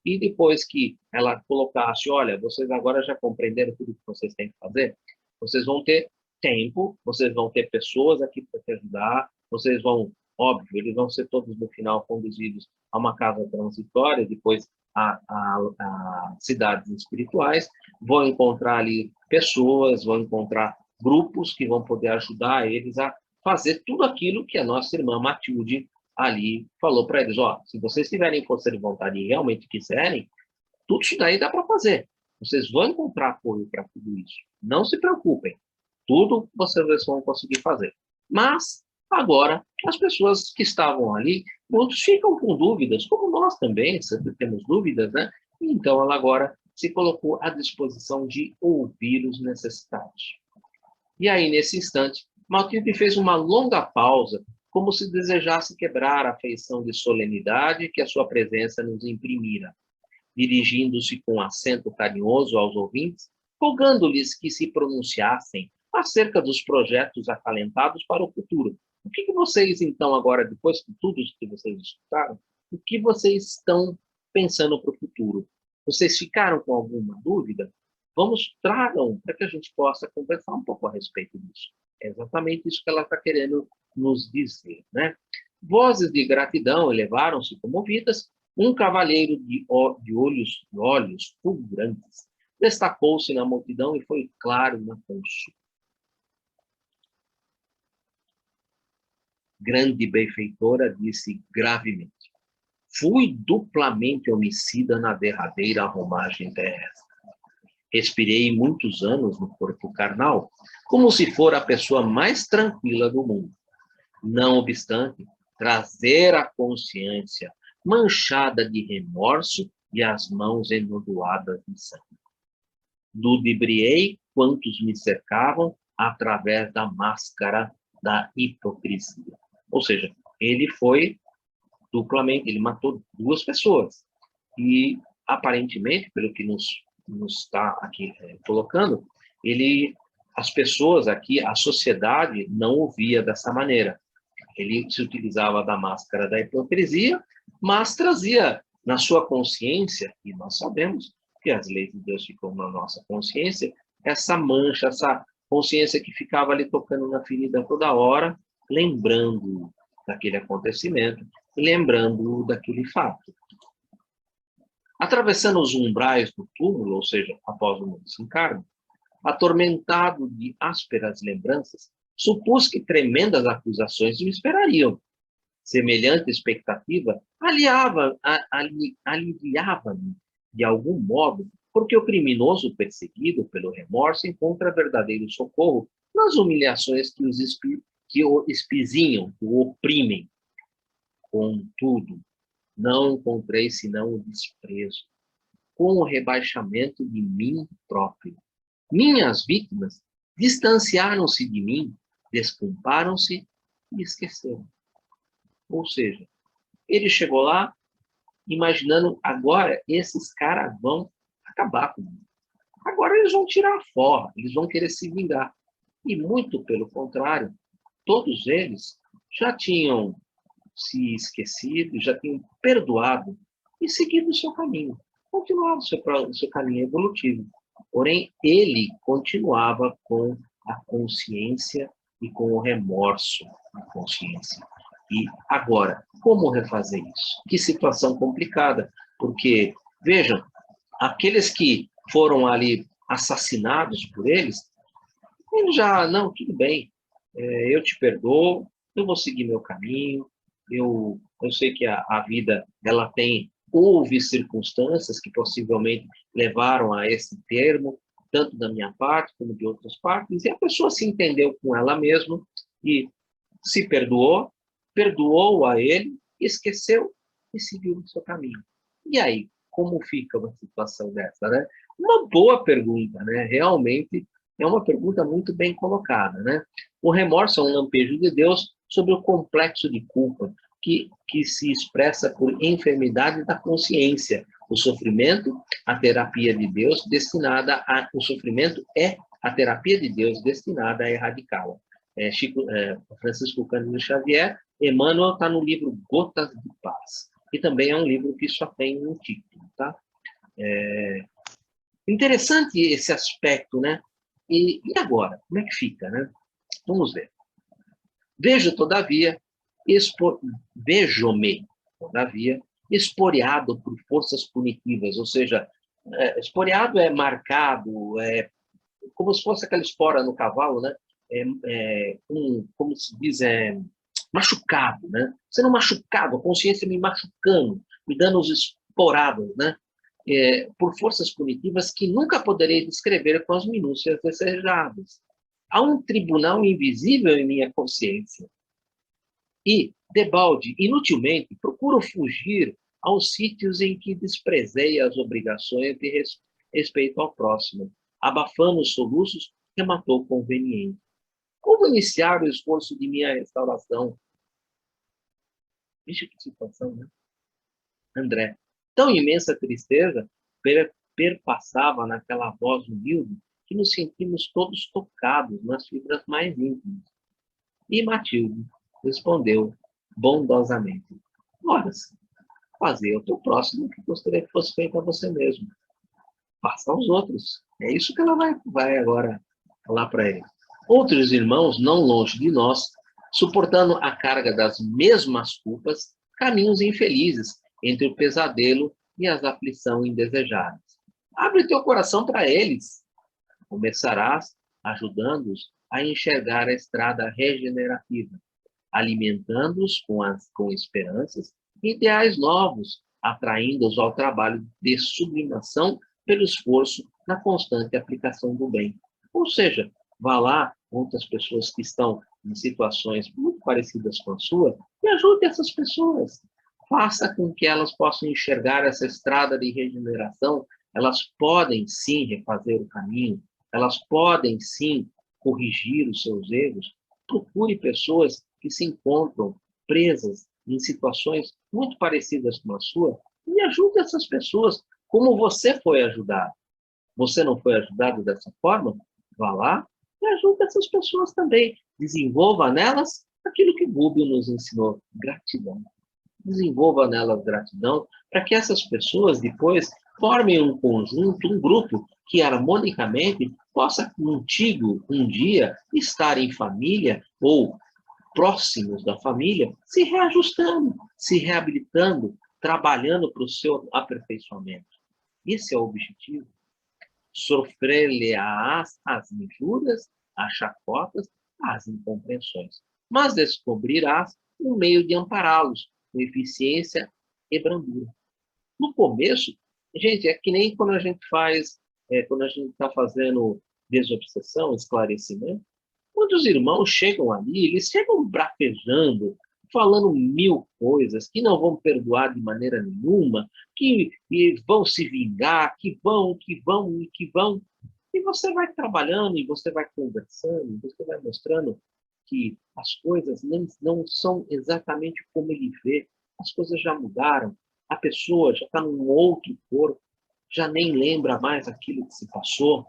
A: e depois que ela colocasse, olha, vocês agora já compreenderam tudo que vocês têm que fazer, vocês vão ter tempo, vocês vão ter pessoas aqui para te ajudar, vocês vão, óbvio, eles vão ser todos no final conduzidos a uma casa transitória, depois a cidades espirituais, vão encontrar ali pessoas, vão encontrar grupos que vão poder ajudar eles a fazer tudo aquilo que a nossa irmã Matilde ali falou para eles, se vocês tiverem força de vontade e realmente quiserem, tudo isso daí dá para fazer. Vocês vão encontrar apoio para tudo isso. Não se preocupem. Tudo vocês vão conseguir fazer. Mas, agora, as pessoas que estavam ali, muitos ficam com dúvidas, como nós também, sempre temos dúvidas, né? Então, ela agora se colocou à disposição de ouvir os necessitados. E aí, nesse instante, Matilde fez uma longa pausa, como se desejasse quebrar a feição de solenidade que a sua presença nos imprimira. Dirigindo-se com acento carinhoso aos ouvintes, rogando-lhes que se pronunciassem acerca dos projetos acalentados para o futuro. O que vocês, então, agora, depois de tudo isso que vocês escutaram, o que vocês estão pensando para o futuro? Vocês ficaram com alguma dúvida? Tragam para que a gente possa conversar um pouco a respeito disso. É exatamente isso que ela está querendo nos dizer, né? Vozes de gratidão elevaram-se comovidas. Um cavalheiro de olhos fulgurantes destacou-se na multidão e foi claro na consulta. Grande benfeitora disse gravemente: fui duplamente homicida na derradeira romagem terrestre. Respirei muitos anos no corpo carnal, como se fora a pessoa mais tranquila do mundo. Não obstante, trazer a consciência manchada de remorso e as mãos enodoadas de sangue. Ludibriei quantos me cercavam através da máscara da hipocrisia. Ou seja, ele foi duplamente, ele matou duas pessoas. E, aparentemente, pelo que nos está aqui colocando, as pessoas aqui, a sociedade não o via dessa maneira. Ele se utilizava da máscara da hipocrisia, mas trazia na sua consciência, e nós sabemos que as leis de Deus ficam na nossa consciência, essa mancha, essa consciência que ficava ali tocando na ferida toda hora, lembrando daquele acontecimento, lembrando daquele fato. Atravessando os umbrais do túmulo, ou seja, após o desencarne, atormentado de ásperas lembranças, supus que tremendas acusações me esperariam. Semelhante expectativa aliviava-me de algum modo, porque o criminoso perseguido pelo remorso encontra verdadeiro socorro nas humilhações que o espizinham, que o oprimem. Contudo, não encontrei senão o desprezo, com o rebaixamento de mim próprio. Minhas vítimas distanciaram-se de mim, desculparam-se e esqueceram. Ou seja, ele chegou lá imaginando, agora esses caras vão acabar comigo. Agora eles vão tirar a forra, eles vão querer se vingar. E muito pelo contrário, todos eles já tinham se esquecido, já tinham perdoado e seguido o seu caminho. Continuava o seu caminho evolutivo. Porém, ele continuava com a consciência e com o remorso na consciência. E agora, como refazer isso? Que situação complicada, porque, vejam, aqueles que foram ali assassinados por eles já, não, tudo bem, eu te perdoo, eu vou seguir meu caminho, eu sei que a vida, ela houve circunstâncias que possivelmente levaram a esse termo, tanto da minha parte como de outras partes, e a pessoa se entendeu com ela mesma e se perdoou a ele, esqueceu e seguiu o seu caminho. E aí, como fica uma situação dessa, né? Uma boa pergunta, né? Realmente é uma pergunta muito bem colocada, né? O remorso é um lampejo de Deus sobre o complexo de culpa que se expressa por enfermidade da consciência. O sofrimento, a terapia de Deus o sofrimento é a terapia de Deus destinada a erradicá-la. Francisco Cândido Xavier, Emmanuel está no livro Gotas de Paz. E também é um livro que só tem um título, tá? Interessante esse aspecto, né? E agora? Como é que fica, né? Vamos ver. Vejo-me, todavia, esporeado por forças punitivas, ou seja, esporeado é marcado, como se fosse aquela espora no cavalo, né? Como se diz, machucado, né? Sendo machucado, a consciência me machucando, me dando os esporados, né? Por forças punitivas que nunca poderei descrever com as minúcias desejáveis. Há um tribunal invisível em minha consciência. E, debalde, inutilmente, procuro fugir aos sítios em que desprezei as obrigações de respeito ao próximo. Abafando os soluços, rematou conveniente. Como iniciar o esforço de minha restauração? Veja que situação, né? André, tão imensa tristeza perpassava naquela voz humilde que nos sentimos todos tocados nas fibras mais íntimas. E Matilde respondeu bondosamente: ora, fazer ao teu próximo o que gostaria que fosse feito a você mesmo. Faça aos outros. É isso que ela vai agora falar para ele. Outros irmãos, não longe de nós, suportando a carga das mesmas culpas, caminhos infelizes entre o pesadelo e as aflições indesejáveis. Abre teu coração para eles. Começarás ajudando-os a enxergar a estrada regenerativa, alimentando-os com esperanças e ideais novos, atraindo-os ao trabalho de sublimação pelo esforço na constante aplicação do bem. Ou seja, vá lá outras pessoas que estão em situações muito parecidas com a sua e ajude essas pessoas. Faça com que elas possam enxergar essa estrada de regeneração. Elas podem sim refazer o caminho, elas podem sim corrigir os seus erros. Procure pessoas que se encontram presas em situações muito parecidas com a sua e ajude essas pessoas como você foi ajudado. Você não foi ajudado dessa forma? Vá lá e ajude essas pessoas também. Desenvolva nelas aquilo que Gubbio nos ensinou, gratidão. Desenvolva nelas gratidão para que essas pessoas depois formem um conjunto, um grupo que harmonicamente possa contigo um dia estar em família ou próximos da família, se reajustando, se reabilitando, trabalhando para o seu aperfeiçoamento. Esse é o objetivo. Sofrer-lhe-ás as injúrias, as chacotas, as incompreensões, mas descobrirás um meio de ampará-los com eficiência e brandura. No começo, gente, é que nem quando a gente faz, quando a gente está fazendo desobsessão, esclarecimento, quando os irmãos chegam ali, eles chegam brafejando, falando mil coisas, que não vão perdoar de maneira nenhuma, que vão se vingar, que vão. E você vai trabalhando, e você vai conversando, e você vai mostrando que as coisas não são exatamente como ele vê. As coisas já mudaram, a pessoa já está num outro corpo, já nem lembra mais aquilo que se passou.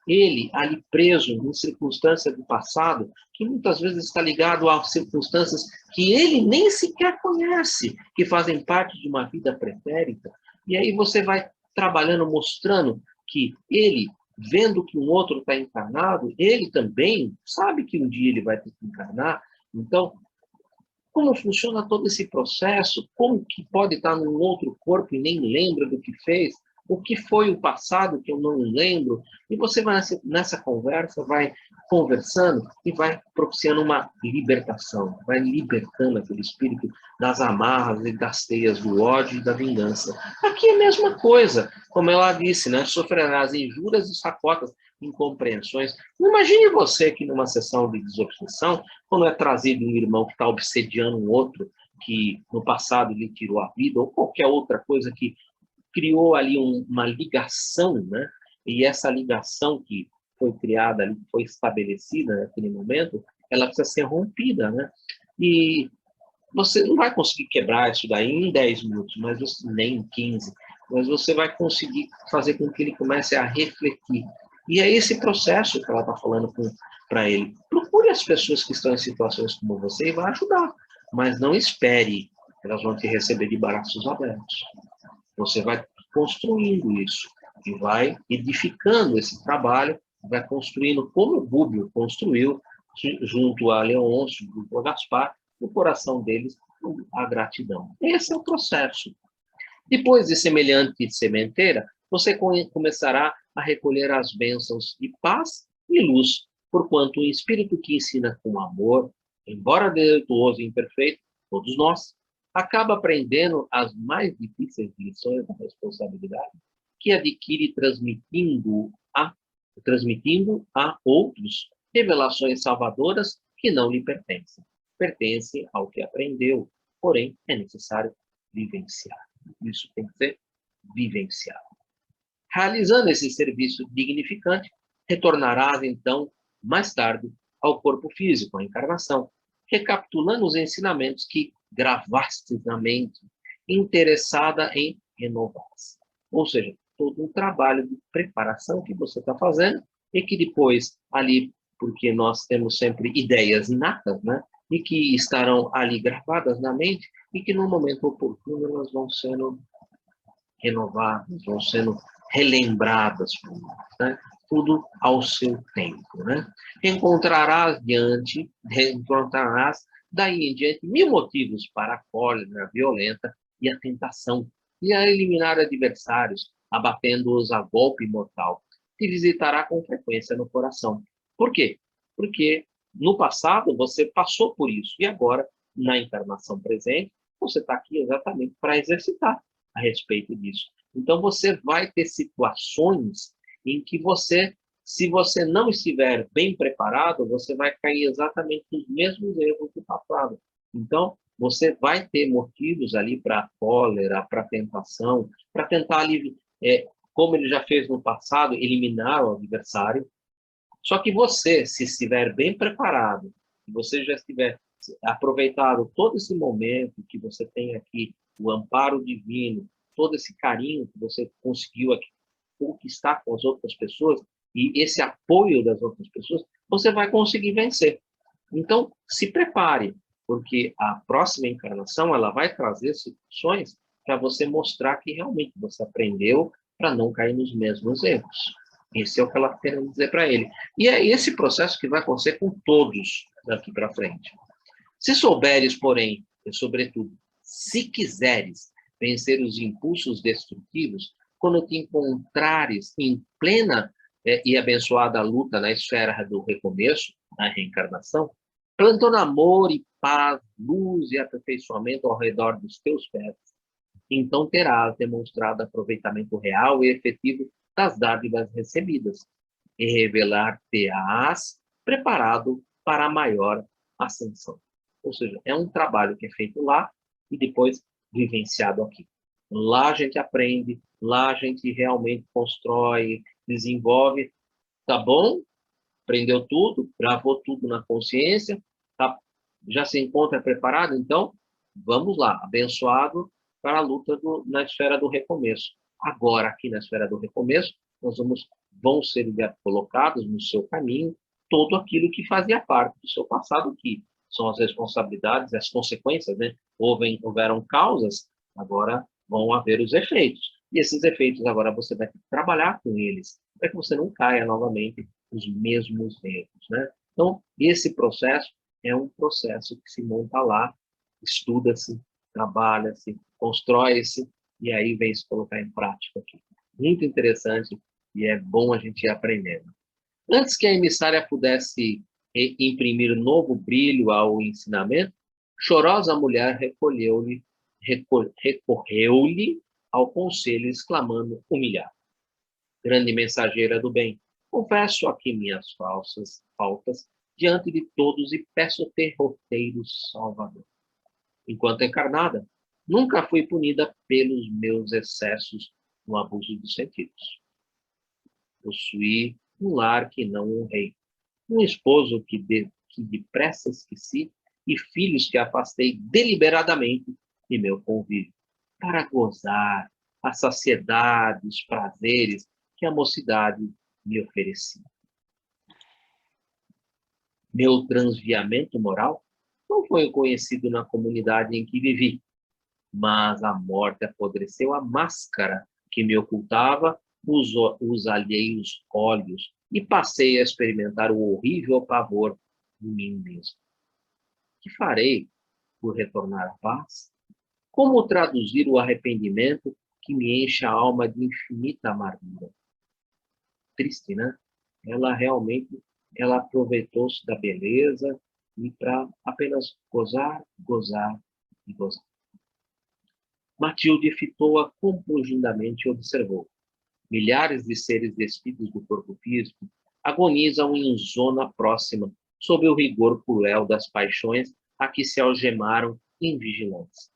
A: Ele, ali preso em circunstâncias do passado, que muitas vezes está ligado a circunstâncias que ele nem sequer conhece, que fazem parte de uma vida pretérita. E aí você vai trabalhando, mostrando que ele, vendo que um outro está encarnado, ele também sabe que um dia ele vai ter que encarnar. Então, como funciona todo esse processo? Como que pode estar num outro corpo e nem lembra do que fez? O que foi o passado que eu não lembro? E você vai nessa conversa, vai conversando e vai propiciando uma libertação, vai libertando aquele espírito das amarras e das teias do ódio e da vingança. Aqui é a mesma coisa, como ela disse, né? Sofrerás injúrias e sacotas, incompreensões. Imagine você que numa sessão de desobsessão, quando é trazido um irmão que está obsediando um outro, que no passado lhe tirou a vida, ou qualquer outra coisa que criou ali uma ligação, né? E essa ligação que foi criada ali, que foi estabelecida naquele momento, ela precisa ser rompida, né? E você não vai conseguir quebrar isso daí em 10 minutos, mas nem em 15, mas você vai conseguir fazer com que ele comece a refletir. E é esse processo que ela está falando para ele. Procure as pessoas que estão em situações como você e vai ajudar, mas não espere que elas vão te receber de braços abertos. Você vai construindo isso e vai edificando esse trabalho, vai construindo como o Gubbio construiu junto a Leôncio, junto a Gaspar, no coração deles a gratidão. Esse é o processo. Depois de semelhante sementeira, você começará a recolher as bênçãos de paz e luz, porquanto o Espírito que ensina com amor, embora delituoso e imperfeito, todos nós, acaba aprendendo as mais difíceis lições da responsabilidade que adquire transmitindo a outros revelações salvadoras que não lhe pertencem. Pertence ao que aprendeu, porém é necessário vivenciar. Isso tem que ser vivenciado. Realizando esse serviço dignificante, retornarás então, mais tarde, ao corpo físico, à encarnação, recapitulando os ensinamentos que gravaste na mente, interessada em renovar-se. Ou seja, todo um trabalho de preparação que você está fazendo e que depois, ali, porque nós temos sempre ideias natas, né? E que estarão ali gravadas na mente e que no momento oportuno elas vão sendo renovadas, vão sendo relembradas por nós, né? Tudo ao seu tempo, né? Encontrarás daí em diante mil motivos para a cólera violenta e a tentação, e a eliminar adversários, abatendo-os a golpe mortal. Te visitará com frequência no coração. Por quê? Porque no passado você passou por isso, e agora, na encarnação presente, você está aqui exatamente para exercitar a respeito disso. Então, você vai ter situações em que você, se você não estiver bem preparado, você vai cair exatamente nos mesmos erros do passado. Então, você vai ter motivos ali para cólera, para tentação, para tentar, como ele já fez no passado, eliminar o adversário. Só que você, se estiver bem preparado, se você já estiver aproveitado todo esse momento que você tem aqui, o amparo divino, todo esse carinho que você conseguiu aqui conquistar com as outras pessoas e esse apoio das outras pessoas, você vai conseguir vencer. Então, se prepare, porque a próxima encarnação ela vai trazer situações para você mostrar que realmente você aprendeu para não cair nos mesmos erros. Esse é o que ela quer dizer para ele. E é esse processo que vai acontecer com todos daqui para frente. Se souberes, porém, e sobretudo, se quiseres vencer os impulsos destrutivos, quando te encontrares em plena e abençoada luta na esfera do recomeço, na reencarnação, plantando amor e paz, luz e aperfeiçoamento ao redor dos teus pés, então terás demonstrado aproveitamento real e efetivo das dádivas recebidas, e revelar-te-ás preparado para a maior ascensão. Ou seja, é um trabalho que é feito lá e depois vivenciado aqui. Lá a gente aprende, lá a gente realmente constrói, desenvolve. Tá bom? Aprendeu tudo, gravou tudo na consciência, tá? Já se encontra preparado? Então, vamos lá, abençoado para a luta na esfera do recomeço. Agora, aqui na esfera do recomeço, vão ser colocados no seu caminho todo aquilo que fazia parte do seu passado, que são as responsabilidades, as consequências, né? Houveram causas, agora vão haver os efeitos. E esses efeitos agora você vai ter que trabalhar com eles, para que você não caia novamente nos mesmos erros, né? Então, esse processo é um processo que se monta lá, estuda-se, trabalha-se, constrói-se, e aí vem se colocar em prática aqui. Muito interessante e é bom a gente ir aprendendo. Antes que a emissária pudesse imprimir novo brilho ao ensinamento, chorosa mulher recorreu-lhe ao conselho, exclamando, humilhada: grande mensageira do bem, confesso aqui minhas faltas diante de todos e peço-te roteiro salvador. Enquanto encarnada, nunca fui punida pelos meus excessos no abuso dos sentidos. Possuí um lar que não honrei, um esposo que depressa esqueci e filhos que afastei deliberadamente de meu convívio, para gozar a saciedade, os prazeres que a mocidade me oferecia. Meu transviamento moral não foi conhecido na comunidade em que vivi, mas a morte apodreceu a máscara que me ocultava os alheios olhos e passei a experimentar o horrível pavor de mim mesmo. Que farei por retornar à paz? Como traduzir o arrependimento que me enche a alma de infinita amargura? Triste, né? Ela aproveitou-se da beleza e para apenas gozar, gozar e gozar. Matilde fitou-a compungidamente e observou. Milhares de seres despidos do corpo físico agonizam em zona próxima, sob o rigor cruel das paixões a que se algemaram invigilantes.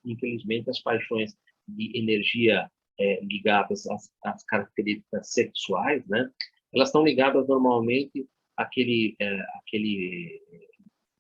A: Infelizmente, as paixões de energia ligadas às características sexuais, né? Elas estão ligadas normalmente àquele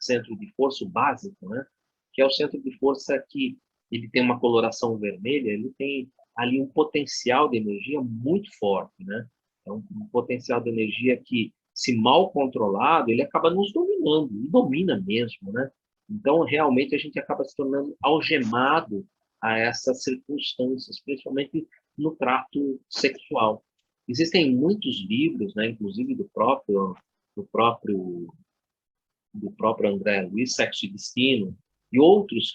A: centro de força básico, né? Que é o centro de força que ele tem uma coloração vermelha, ele tem ali um potencial de energia muito forte, né? É um potencial de energia que, se mal controlado, ele acaba nos dominando, e domina mesmo, né? Então, realmente, a gente acaba se tornando algemado a essas circunstâncias, principalmente no trato sexual. Existem muitos livros, né, inclusive do próprio André Luiz, Sexo e Destino, e outros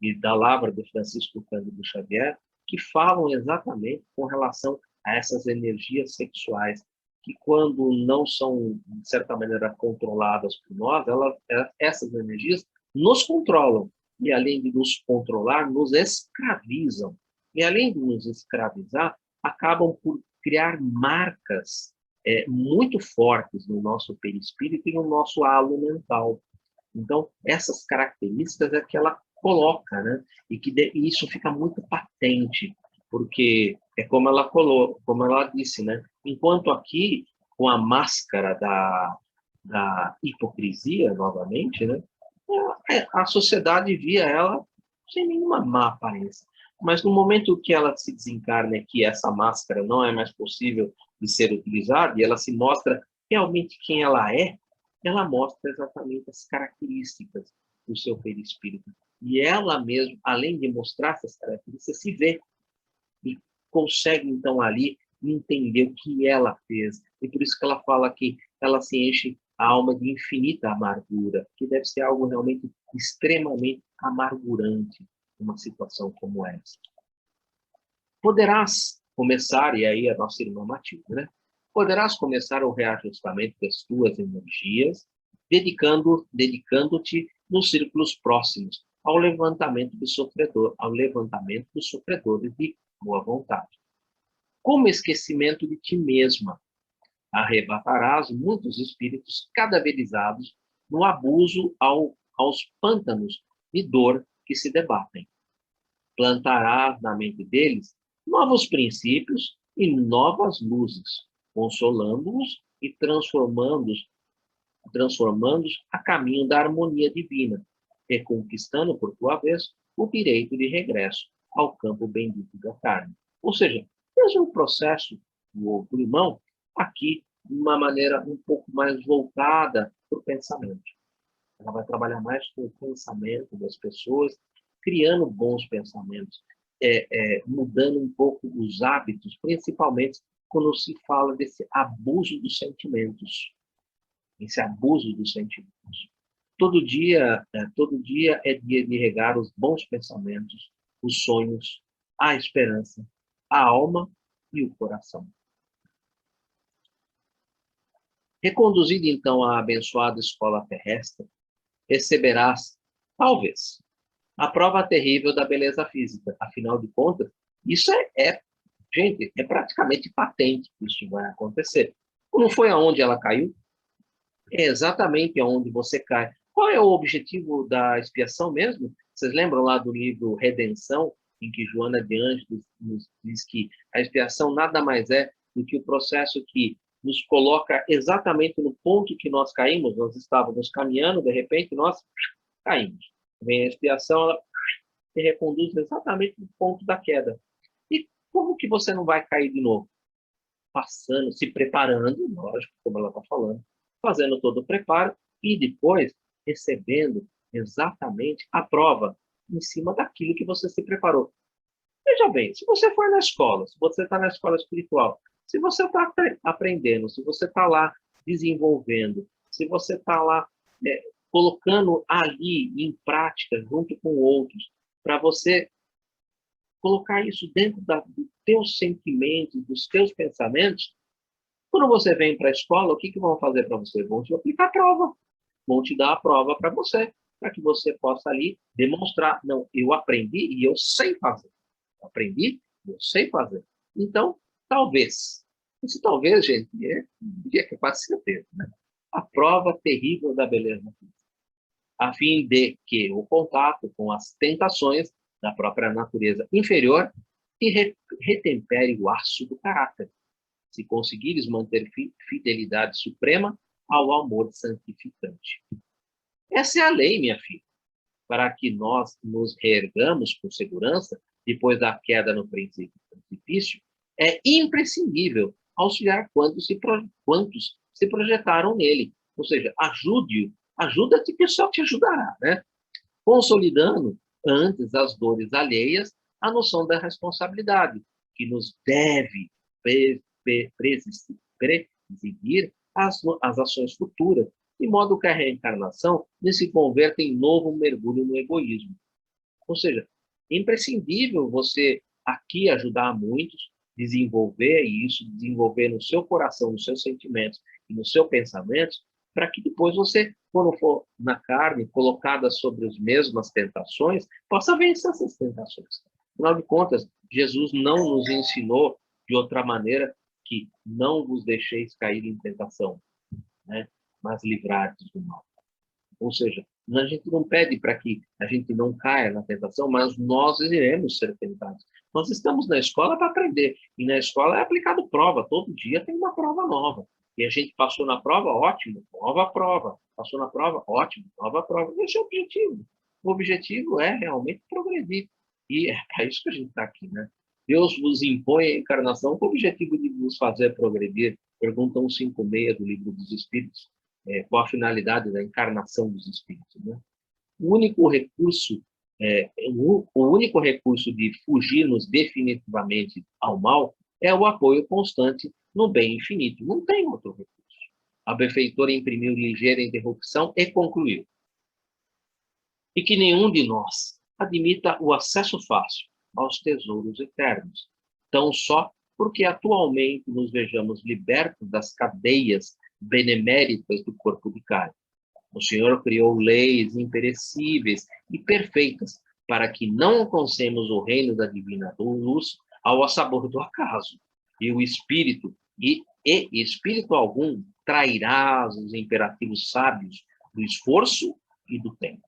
A: e da Lavra de Francisco Cândido Xavier, que falam exatamente com relação a essas energias sexuais, que quando não são, de certa maneira, controladas por nós, essas energias nos controlam, e além de nos controlar, nos escravizam. E além de nos escravizar, acabam por criar marcas muito fortes no nosso perispírito e no nosso halo mental. Então, essas características é que ela coloca, né? E isso fica muito patente, porque é como como ela disse, né? Enquanto aqui, com a máscara da hipocrisia, novamente, né? A sociedade via ela sem nenhuma má aparência. Mas no momento que ela se desencarna, que essa máscara não é mais possível de ser utilizada, e ela se mostra realmente quem ela mostra exatamente as características do seu perispírito. E ela mesmo, além de mostrar essas características, se vê e consegue, então, ali entender o que ela fez. E por isso que ela fala que ela se enche a alma de infinita amargura, que deve ser algo realmente extremamente amargurante numa situação como essa. Poderás começar, e aí a nossa irmã Matilde, né? Poderás começar o reajustamento das tuas energias, dedicando-te nos círculos próximos ao levantamento dos sofredores de boa vontade. Como esquecimento de ti mesma, arrebatarás muitos espíritos cadaverizados no abuso aos pântanos de dor que se debatem. Plantarás na mente deles novos princípios e novas luzes, consolando-os e transformando-os a caminho da harmonia divina, reconquistando, por tua vez, o direito de regresso ao campo bendito da carne. Ou seja, esse é um processo do outro irmão, aqui, de uma maneira um pouco mais voltada para o pensamento. Ela vai trabalhar mais com o pensamento das pessoas, criando bons pensamentos, mudando um pouco os hábitos, principalmente quando se fala desse abuso dos sentimentos. Esse abuso dos sentimentos. Todo dia é dia de regar os bons pensamentos, os sonhos, a esperança, a alma e o coração. Reconduzido, então, à abençoada escola terrestre, receberás, talvez, a prova terrível da beleza física. Afinal de contas, isso gente, é praticamente patente que isso vai acontecer. Não foi aonde ela caiu? É exatamente aonde você cai. Qual é o objetivo da expiação mesmo? Vocês lembram lá do livro Redenção, em que Joana de Ângeles nos diz que a expiação nada mais é do que o processo que nos coloca exatamente no ponto que nós caímos. Nós estávamos caminhando, de repente nós caímos. Vem a expiação, ela se reconduz exatamente no ponto da queda. E como que você não vai cair de novo? Passando, se preparando, lógico, como ela está falando, fazendo todo o preparo e depois recebendo exatamente a prova em cima daquilo que você se preparou. Veja bem, se você for na escola, se você está na escola espiritual, se você está aprendendo, se você está lá desenvolvendo, se você está lá colocando ali em prática, junto com outros, para você colocar isso dentro dos teus sentimentos, dos teus pensamentos, quando você vem para a escola, o que vão fazer para você? Vão te aplicar a prova, vão te dar a prova para você, para que você possa ali demonstrar, não, eu aprendi e eu sei fazer. Eu aprendi e eu sei fazer. Então, talvez, esse talvez, gente, diria que é quase certeza, né? A prova terrível da beleza física, a fim de que o contato com as tentações da própria natureza inferior te retempere o aço do caráter, se conseguires manter fidelidade suprema ao amor santificante. Essa é a lei, minha filha, para que nós nos reergamos com segurança depois da queda no precipício. É imprescindível auxiliar quantos se projetaram nele. Ou seja, ajuda-te que o céu te ajudará, né? Consolidando, antes das dores alheias, a noção da responsabilidade, que nos deve presidir as ações futuras, de modo que a reencarnação se converta em novo mergulho no egoísmo. Ou seja, é imprescindível você aqui ajudar muitos, desenvolver isso, desenvolver no seu coração, nos seus sentimentos e no seu pensamento, para que depois você, quando for na carne, colocada sobre as mesmas tentações, possa vencer essas tentações. Afinal de contas, Jesus não nos ensinou de outra maneira que não vos deixeis cair em tentação, né? Mas livrar-vos do mal. Ou seja, a gente não pede para que a gente não caia na tentação, mas nós iremos ser tentados. Nós estamos na escola para aprender, e na escola é aplicado prova, todo dia tem uma prova nova. E a gente passou na prova, ótimo, nova prova. Passou na prova, ótimo, nova prova. Esse é o objetivo. O objetivo é realmente progredir. E é para isso que a gente está aqui, né? Deus vos impõe a encarnação com o objetivo de vos fazer progredir. Pergunta 156 do Livro dos Espíritos. Qual a finalidade da encarnação dos espíritos, né? O único recurso de fugirmos definitivamente ao mal é o apoio constante no bem infinito. Não tem outro recurso. A benfeitora imprimiu ligeira interrupção e concluiu: e que nenhum de nós admita o acesso fácil aos tesouros eternos, tão só porque atualmente nos vejamos libertos das cadeias beneméritas do corpo de carne. O Senhor criou leis imperecíveis e perfeitas para que não alcancemos o reino da divina luz ao sabor do acaso. E o espírito, e espírito algum, trairás os imperativos sábios do esforço e do tempo.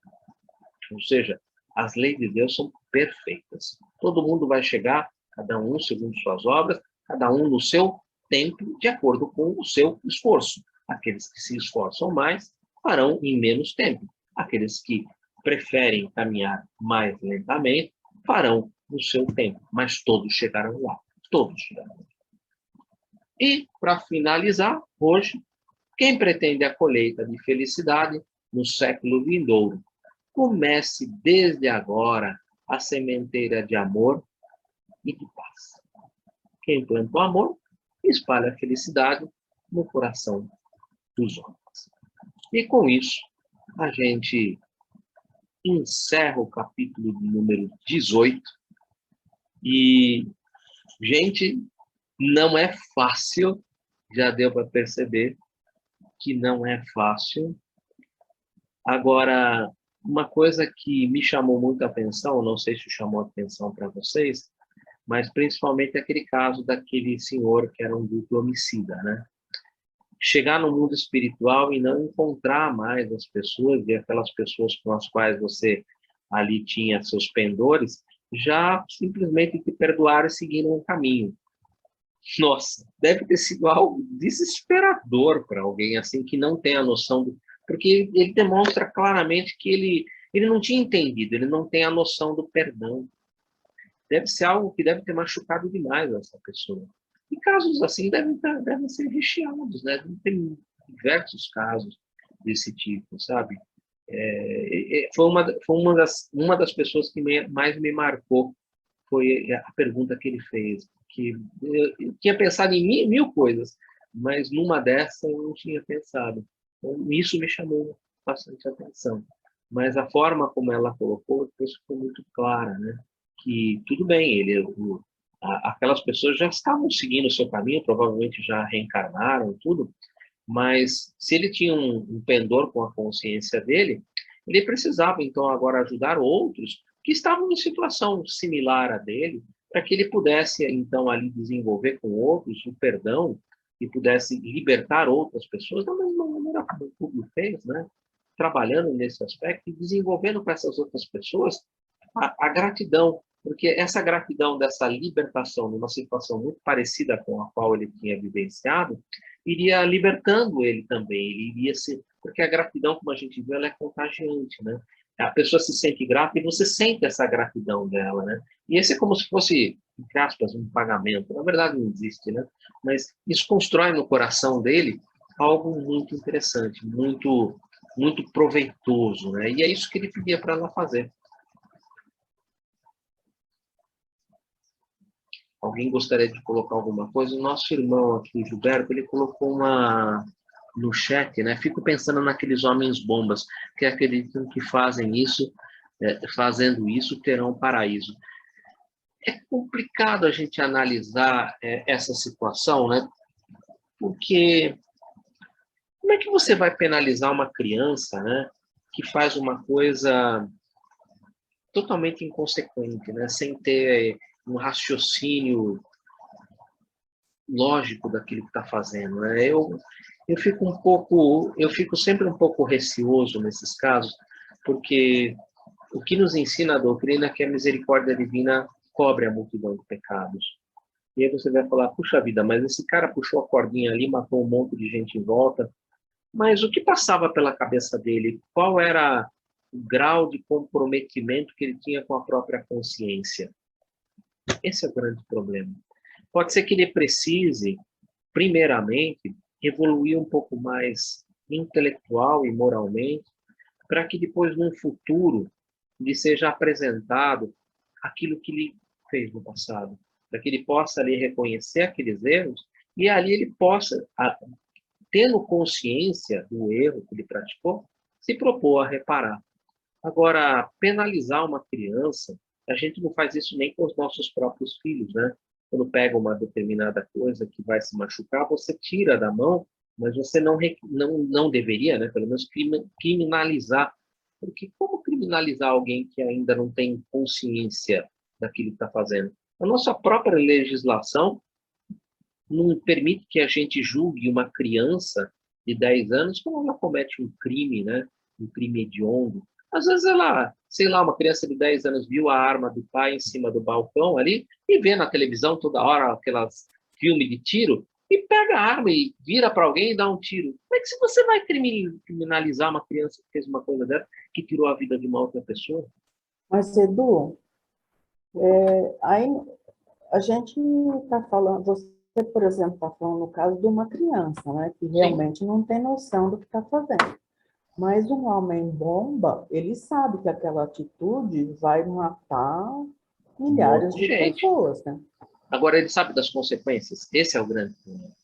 A: Ou seja, as leis de Deus são perfeitas. Todo mundo vai chegar, cada um segundo suas obras, cada um no seu tempo, de acordo com o seu esforço. Aqueles que se esforçam mais farão em menos tempo. Aqueles que preferem caminhar mais lentamente farão no seu tempo. Mas todos chegarão lá. Todos chegarão lá. E, para finalizar, hoje, quem pretende a colheita de felicidade no século vindouro, comece desde agora a sementeira de amor e de paz. Quem planta o amor, espalha a felicidade no coração dos homens. E com isso, a gente encerra o capítulo de número 18. E, gente, não é fácil, já deu para perceber que não é fácil. Agora, uma coisa que me chamou muito a atenção, não sei se chamou a atenção para vocês, mas principalmente aquele caso daquele senhor que era um duplo homicida, né? Chegar no mundo espiritual e não encontrar mais as pessoas, e aquelas pessoas com as quais você ali tinha seus pendores, já simplesmente te perdoaram e seguiram um caminho. Nossa, deve ter sido algo desesperador para alguém assim que não tem a noção do... Porque ele demonstra claramente que ele não tinha entendido, ele não tem a noção do perdão. Deve ser algo que deve ter machucado demais essa pessoa. E casos assim devem ser recheados, né? Tem diversos casos desse tipo, sabe? Foi uma das pessoas que mais me marcou, foi a pergunta que ele fez. Que eu tinha pensado em mil coisas, mas numa dessas eu não tinha pensado. Então, isso me chamou bastante atenção. Mas a forma como ela colocou, depois ficou muito clara, né? Que tudo bem, aquelas pessoas já estavam seguindo o seu caminho, provavelmente já reencarnaram, tudo, mas se ele tinha um pendor com a consciência dele, ele precisava, então, agora ajudar outros que estavam em situação similar à dele, para que ele pudesse, então, ali desenvolver com outros o perdão e pudesse libertar outras pessoas da mesma maneira como o Públio fez, né? Trabalhando nesse aspecto e desenvolvendo com essas outras pessoas a gratidão, porque essa gratidão dessa libertação numa situação muito parecida com a qual ele tinha vivenciado, iria libertando ele também, ele iria se... Porque a gratidão, como a gente viu, ela é contagiante, né? A pessoa se sente grata e você sente essa gratidão dela, né? E esse é como se fosse entre aspas, um pagamento. Na verdade, não existe, né? Mas isso constrói no coração dele algo muito interessante, muito proveitoso, né? E é isso que ele pedia para ela fazer. Alguém gostaria de colocar alguma coisa? O nosso irmão aqui, Gilberto, ele colocou uma no chat, né? Fico pensando naqueles homens bombas que acreditam que fazem isso, fazendo isso, terão um paraíso. É complicado a gente analisar essa situação, né? Porque como é que você vai penalizar uma criança, né, que faz uma coisa totalmente inconsequente, né, sem ter um raciocínio lógico daquilo que está fazendo, né? Eu fico sempre um pouco receoso nesses casos, porque o que nos ensina a doutrina é que a misericórdia divina cobre a multidão de pecados. E aí você vai falar, puxa vida, mas esse cara puxou a cordinha ali, matou um monte de gente em volta, mas o que passava pela cabeça dele? Qual era o grau de comprometimento que ele tinha com a própria consciência? Esse é o grande problema. Pode ser que ele precise, primeiramente, evoluir um pouco mais intelectual e moralmente, para que depois, num futuro, lhe seja apresentado aquilo que ele fez no passado, para que ele possa ali reconhecer aqueles erros e ali ele possa, tendo consciência do erro que ele praticou, se propor a reparar. Agora, penalizar uma criança, a gente não faz isso nem com os nossos próprios filhos, né? Quando pega uma determinada coisa que vai se machucar, você tira da mão, mas você não deveria, né? Pelo menos criminalizar. Porque como criminalizar alguém que ainda não tem consciência daquilo que está fazendo? A nossa própria legislação não permite que a gente julgue uma criança de 10 anos quando ela comete um crime, né? Um crime hediondo. Às vezes ela, sei lá, uma criança de 10 anos viu a arma do pai em cima do balcão ali e vê na televisão toda hora aquelas filmes de tiro e pega a arma e vira para alguém e dá um tiro. Como é que você vai criminalizar uma criança que fez uma coisa dessa, que tirou a vida de uma outra pessoa?
D: Mas, Edu, aí a gente está falando, você, por exemplo, está falando no caso de uma criança, né, que realmente não tem noção do que está fazendo. Mas um homem bomba, ele sabe que aquela atitude vai matar milhares de pessoas, né?
A: Agora, ele sabe das consequências. Esse é o grande problema.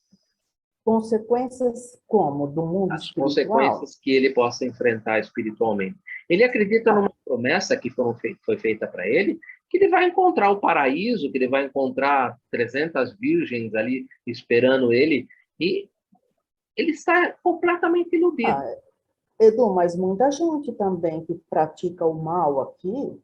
D: Consequências como? Do mundo espiritual?
A: As consequências que ele possa enfrentar espiritualmente. Ele acredita numa promessa que foi feita para ele, que ele vai encontrar o paraíso, que ele vai encontrar 300 virgens ali esperando ele, e ele está completamente iludido.
D: Edu, mas muita gente também que pratica o mal aqui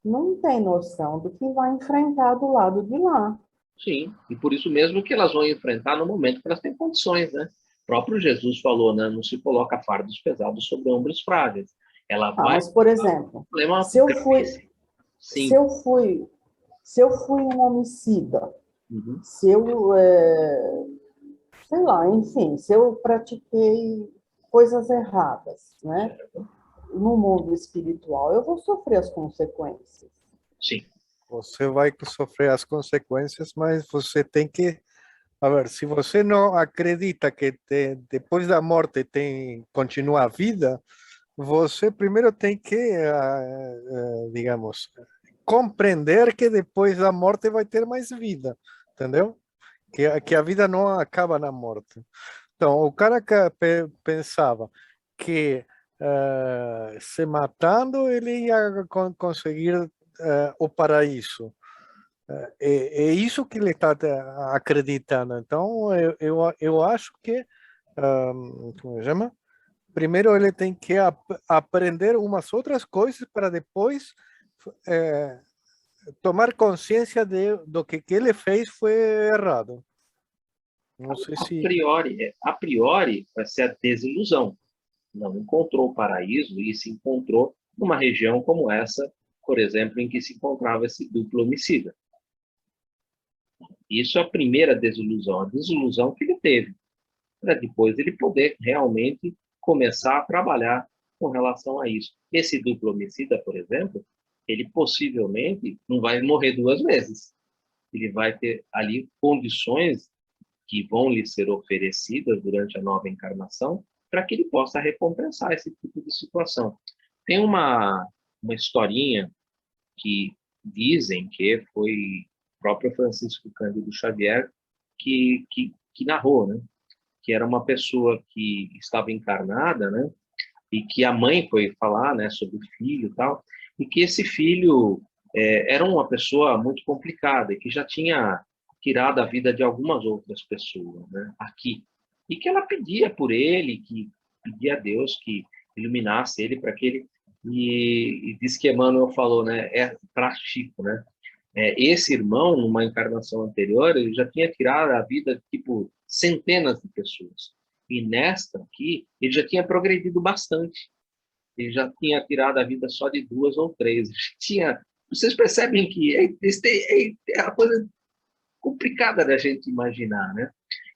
D: não tem noção do que vai enfrentar do lado de lá.
A: Sim, e por isso mesmo que elas vão enfrentar no momento que elas têm condições, né? O próprio Jesus falou, né? Não se coloca fardos pesados sobre ombros frágeis. Ela vai...
D: Mas, por exemplo, se eu fui um homicida, se eu, sei lá, enfim, se eu pratiquei coisas erradas, né? No mundo espiritual, eu vou sofrer as consequências.
A: Sim.
E: Você vai sofrer as consequências, mas você tem que... A ver, se você não acredita que depois da morte continua a vida, você primeiro tem que, digamos, compreender que depois da morte vai ter mais vida, entendeu? Que a vida não acaba na morte. Então, o cara que pensava que se matando ele ia conseguir o paraíso. É isso que ele está acreditando. Então, eu acho que, como se chama? Primeiro ele tem que aprender umas outras coisas para depois tomar consciência do que ele fez foi errado. Não sei se...
A: A priori, vai ser a desilusão. Não encontrou o paraíso e se encontrou numa região como essa, por exemplo, em que se encontrava esse duplo homicida. Isso é a primeira desilusão, a desilusão que ele teve, para depois ele poder realmente começar a trabalhar com relação a isso. Esse duplo homicida, por exemplo, ele possivelmente não vai morrer 2 vezes. ele vai ter ali condições que vão lhe ser oferecidas durante a nova encarnação para que ele possa recompensar esse tipo de situação. Tem uma historinha que dizem que foi o próprio Francisco Cândido Xavier que narrou, né? Que era uma pessoa que estava encarnada, né? E que a mãe foi falar, né, sobre o filho e tal, e que esse filho era uma pessoa muito complicada e que já tinha tirado a vida de algumas outras pessoas, né, aqui. E que ela pedia por ele, que pedia a Deus que iluminasse ele para que ele... E diz que Emmanuel falou, né, para Chico, né, esse irmão, numa encarnação anterior, ele já tinha tirado a vida de, tipo, centenas de pessoas. E nesta aqui, ele já tinha progredido bastante. Ele já tinha tirado a vida só de 2 ou 3. Vocês percebem que é uma coisa complicada da gente imaginar, né?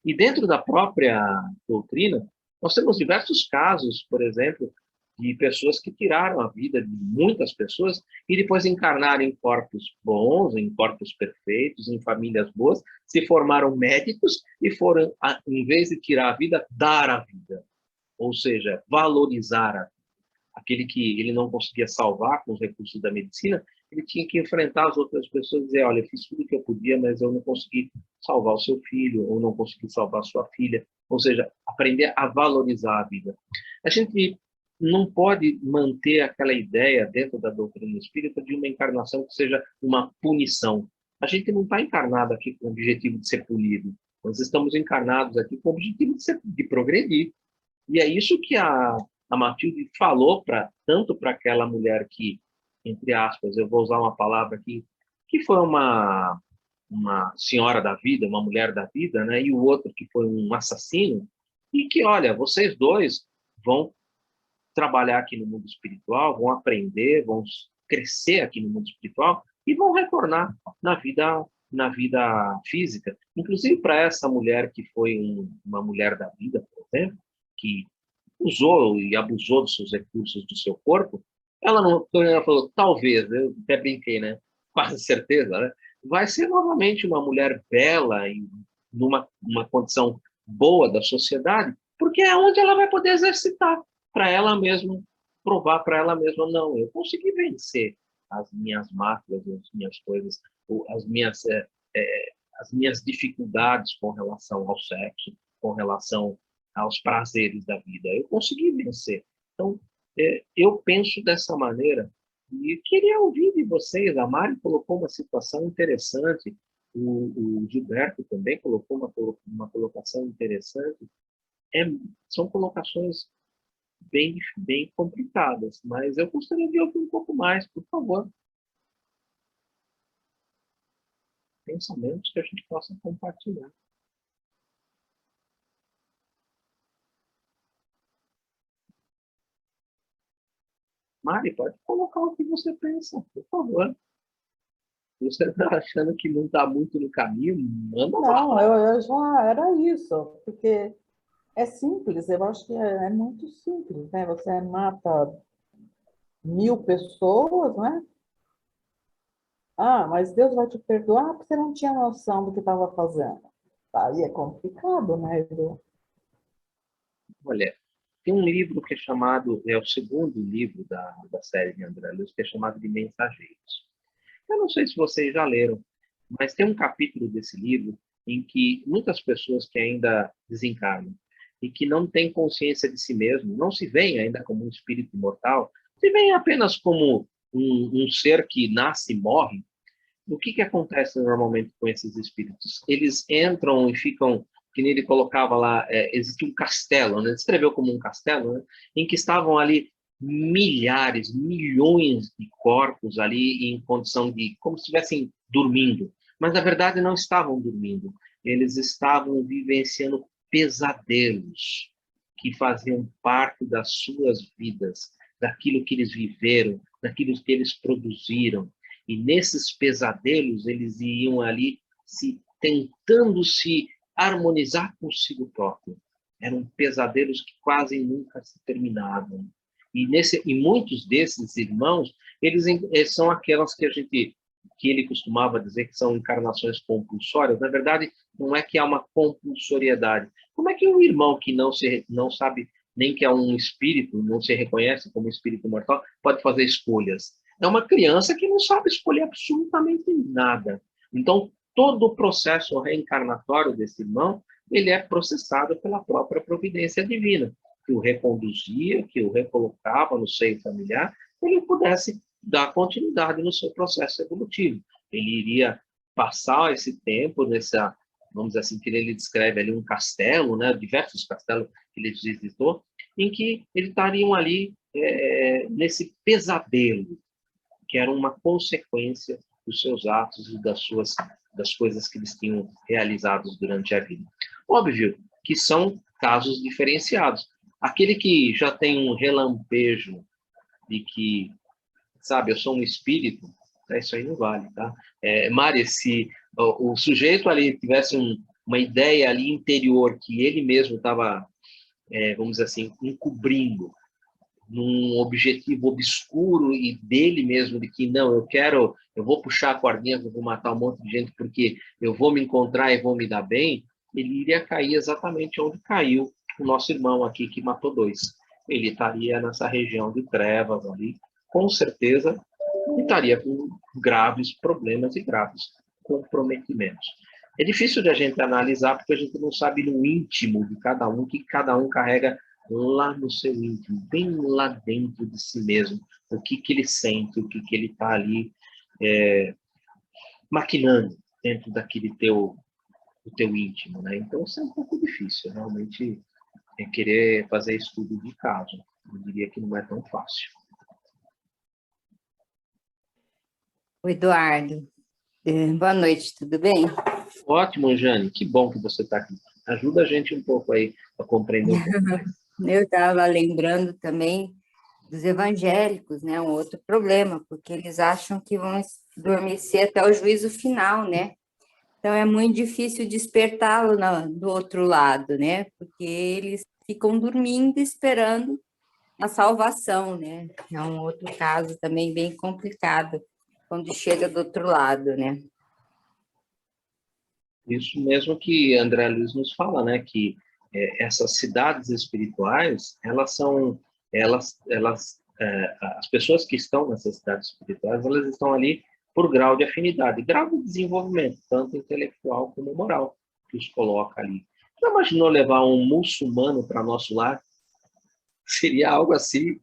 A: E dentro da própria doutrina, nós temos diversos casos, por exemplo, de pessoas que tiraram a vida de muitas pessoas e depois encarnaram em corpos bons, em corpos perfeitos, em famílias boas, se formaram médicos e foram, em vez de tirar a vida, dar a vida. Ou seja, valorizar a vida. Aquele que ele não conseguia salvar com os recursos da medicina, ele tinha que enfrentar as outras pessoas e dizer, olha, eu fiz tudo o que eu podia, mas eu não consegui salvar o seu filho, ou não consegui salvar a sua filha. Ou seja, aprender a valorizar a vida. A gente não pode manter aquela ideia dentro da doutrina espírita de uma encarnação que seja uma punição. A gente não está encarnado aqui com o objetivo de ser punido. Nós estamos encarnados aqui com o objetivo de progredir. E é isso que a Matilde falou tanto para aquela mulher que, entre aspas, eu vou usar uma palavra aqui, que foi uma senhora da vida, uma mulher da vida, né? E o outro que foi um assassino, e que, olha, vocês dois vão trabalhar aqui no mundo espiritual, vão aprender, vão crescer aqui no mundo espiritual e vão retornar na vida física. Inclusive para essa mulher que foi uma mulher da vida, por exemplo, que usou e abusou dos seus recursos do seu corpo, ela falou, talvez, eu até brinquei, né? Quase certeza, né? Vai ser novamente uma mulher bela e numa condição boa da sociedade, porque é onde ela vai poder exercitar para ela mesma, provar para ela mesma, não, eu consegui vencer as minhas máculas, as minhas coisas, as minhas dificuldades com relação ao sexo, com relação aos prazeres da vida. Eu consegui vencer. Então, eu penso dessa maneira e queria ouvir de vocês. A Mari colocou uma situação interessante, o Gilberto também colocou uma colocação interessante. São colocações bem complicadas, mas eu gostaria de ouvir um pouco mais, por favor. Pensamentos que a gente possa compartilhar. Mari, pode colocar o que você pensa, por favor. Se você está achando que não está muito no caminho, manda
D: Não,
A: lá.
D: eu já era isso, porque é simples, eu acho que é muito simples, né? Você mata 1000 pessoas, né? Ah, mas Deus vai te perdoar porque você não tinha noção do que estava fazendo. Aí é complicado, né, Edu?
A: Olha, tem um livro que é chamado, é o segundo livro da série de André Luiz, que é chamado de Mensageiros. Eu não sei se vocês já leram, mas tem um capítulo desse livro em que muitas pessoas que ainda desencarnam e que não têm consciência de si mesmo, não se veem ainda como um espírito imortal, se veem apenas como um ser que nasce e morre. O que acontece normalmente com esses espíritos? Eles entram e ficam, que nem ele colocava lá, existe um castelo, né? Ele escreveu como um castelo, né? Em que estavam ali milhares, milhões de corpos ali em condição de, como se estivessem dormindo. Mas, na verdade, não estavam dormindo. Eles estavam vivenciando pesadelos que faziam parte das suas vidas, daquilo que eles viveram, daquilo que eles produziram. E nesses pesadelos, eles iam ali tentando se harmonizar consigo próprio. Eram pesadelos que quase nunca se terminavam. E muitos desses irmãos, eles são aquelas que a gente que ele costumava dizer que são encarnações compulsórias, na verdade, não é que há uma compulsoriedade. Como é que um irmão que não sabe nem que é um espírito, não se reconhece como espírito mortal, pode fazer escolhas? É uma criança que não sabe escolher absolutamente nada. Então, todo o processo reencarnatório desse irmão, ele é processado pela própria providência divina, que o reconduzia, que o recolocava no seio familiar, para ele pudesse dar continuidade no seu processo evolutivo. Ele iria passar esse tempo nessa, vamos dizer assim, que ele descreve ali um castelo, né, diversos castelos que ele visitou, em que eles estariam ali nesse pesadelo, que era uma consequência dos seus atos e das coisas que eles tinham realizados durante a vida. Óbvio que são casos diferenciados. Aquele que já tem um relampejo de que, sabe, eu sou um espírito, isso aí não vale, tá? Mari, se o sujeito ali tivesse uma ideia ali interior que ele mesmo estava, vamos dizer assim, encobrindo num objetivo obscuro e dele mesmo, de que não, eu vou puxar a cordinha, eu vou matar um monte de gente porque eu vou me encontrar e vou me dar bem, ele iria cair exatamente onde caiu o nosso irmão aqui, que matou 2. Ele estaria nessa região de trevas ali, com certeza, e estaria com graves problemas e graves comprometimentos. É difícil de a gente analisar, porque a gente não sabe no íntimo de cada um, que cada um carrega lá no seu íntimo, bem lá dentro de si mesmo, o que ele sente, o que ele está ali maquinando dentro daquele teu íntimo, né? Então, isso é um pouco difícil, realmente, querer fazer estudo de caso. Eu diria que não é tão fácil.
F: Oi, Eduardo. Boa noite, tudo bem?
A: Ótimo, Jane, que bom que você está aqui. Ajuda a gente um pouco aí a compreender um pouco mais.
F: Eu estava lembrando também dos evangélicos, né? Um outro problema, porque eles acham que vão adormecer até o juízo final, né? Então, é muito difícil despertá-lo do outro lado, né? Porque eles ficam dormindo esperando a salvação, né? É um outro caso também bem complicado, quando chega do outro lado, né?
A: Isso mesmo que André Luiz nos fala, né? Que essas cidades espirituais, as pessoas que estão nessas cidades espirituais, elas estão ali por grau de afinidade, grau de desenvolvimento, tanto intelectual como moral, que os coloca ali. Já imaginou levar um muçulmano para nosso lar? Seria algo assim,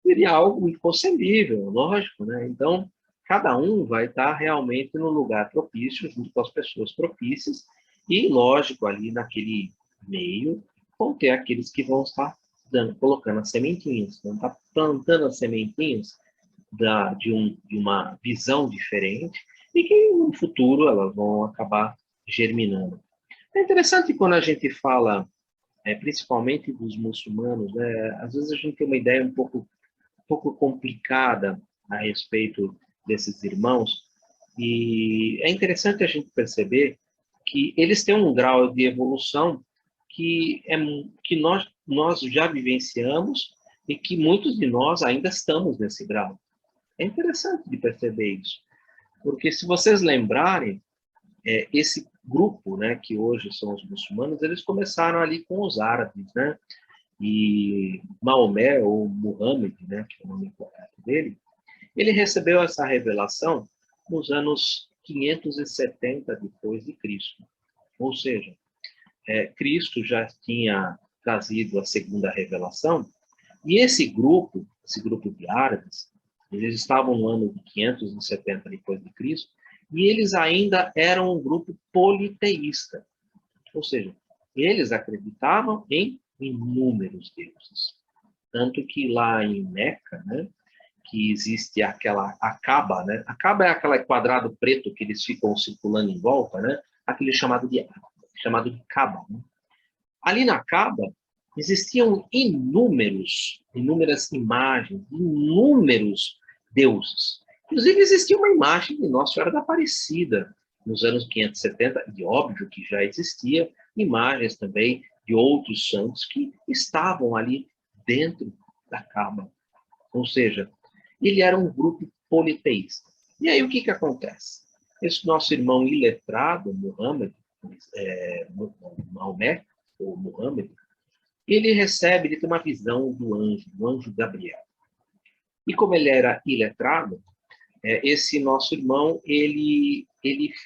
A: seria algo inconcebível, lógico, né? Então, cada um vai estar realmente no lugar propício, junto com as pessoas propícias, e, lógico, ali naquele meio, vão ter aqueles que vão estar colocando as sementinhas, vão estar plantando as sementinhas de uma visão diferente, e que no futuro elas vão acabar germinando. É interessante quando a gente fala, principalmente dos muçulmanos, né? Às vezes a gente tem uma ideia um pouco complicada a respeito desses irmãos, e é interessante a gente perceber que eles têm um grau de evolução que nós já vivenciamos e que muitos de nós ainda estamos nesse grau. É interessante de perceber isso, porque se vocês lembrarem, esse grupo, né, que hoje são os muçulmanos, eles começaram ali com os árabes, né? E Maomé, ou Muhammad, né, que é o nome correto dele, ele recebeu essa revelação nos anos 570 depois de Cristo. Ou seja, Cristo já tinha trazido a segunda revelação, e esse grupo de árabes, eles estavam no ano de 570 depois de Cristo, e eles ainda eram um grupo politeísta. Ou seja, eles acreditavam em inúmeros deuses. Tanto que lá em Meca, né, que existe a Kaaba, né? A Kaaba é aquele quadrado preto que eles ficam circulando em volta, né? Aquele chamado de Kaaba. Né? Ali na Kaaba existiam inúmeras imagens, inúmeros deuses. Inclusive existia uma imagem de Nossa Senhora da Aparecida nos anos 570, e óbvio que já existia imagens também de outros santos que estavam ali dentro da Kaaba. Ou seja, ele era um grupo politeísta. E aí o que acontece? Esse nosso irmão iletrado, Maomé, ou Muhammad, ele tem uma visão do anjo Gabriel. E como ele era iletrado, esse nosso irmão, ele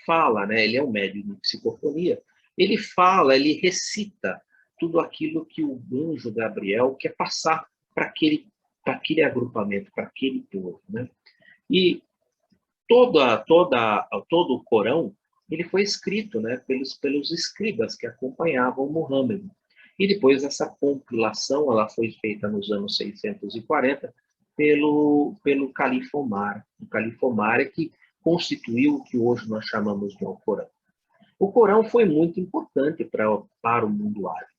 A: fala, né? Ele é um médium de psicofonia, ele fala, ele recita tudo aquilo que o anjo Gabriel quer passar para aquele agrupamento, para aquele povo, né? E todo o Corão, ele foi escrito, né, pelos escribas que acompanhavam Muhammad. E depois essa compilação, ela foi feita nos anos 640 pelo Califa Omar. O Califa Omar é que constituiu o que hoje nós chamamos de Alcorão. O Corão foi muito importante para o mundo árabe.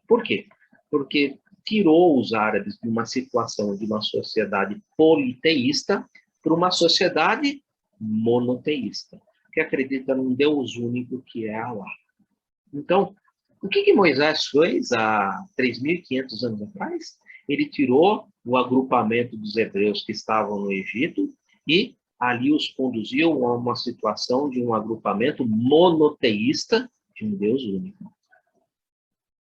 A: Por quê? Porque tirou os árabes de uma situação de uma sociedade politeísta para uma sociedade monoteísta, que acredita num Deus único que é Allah. Então, o que Moisés fez há 3.500 anos atrás? Ele tirou o agrupamento dos hebreus que estavam no Egito e ali os conduziu a uma situação de um agrupamento monoteísta de um Deus único.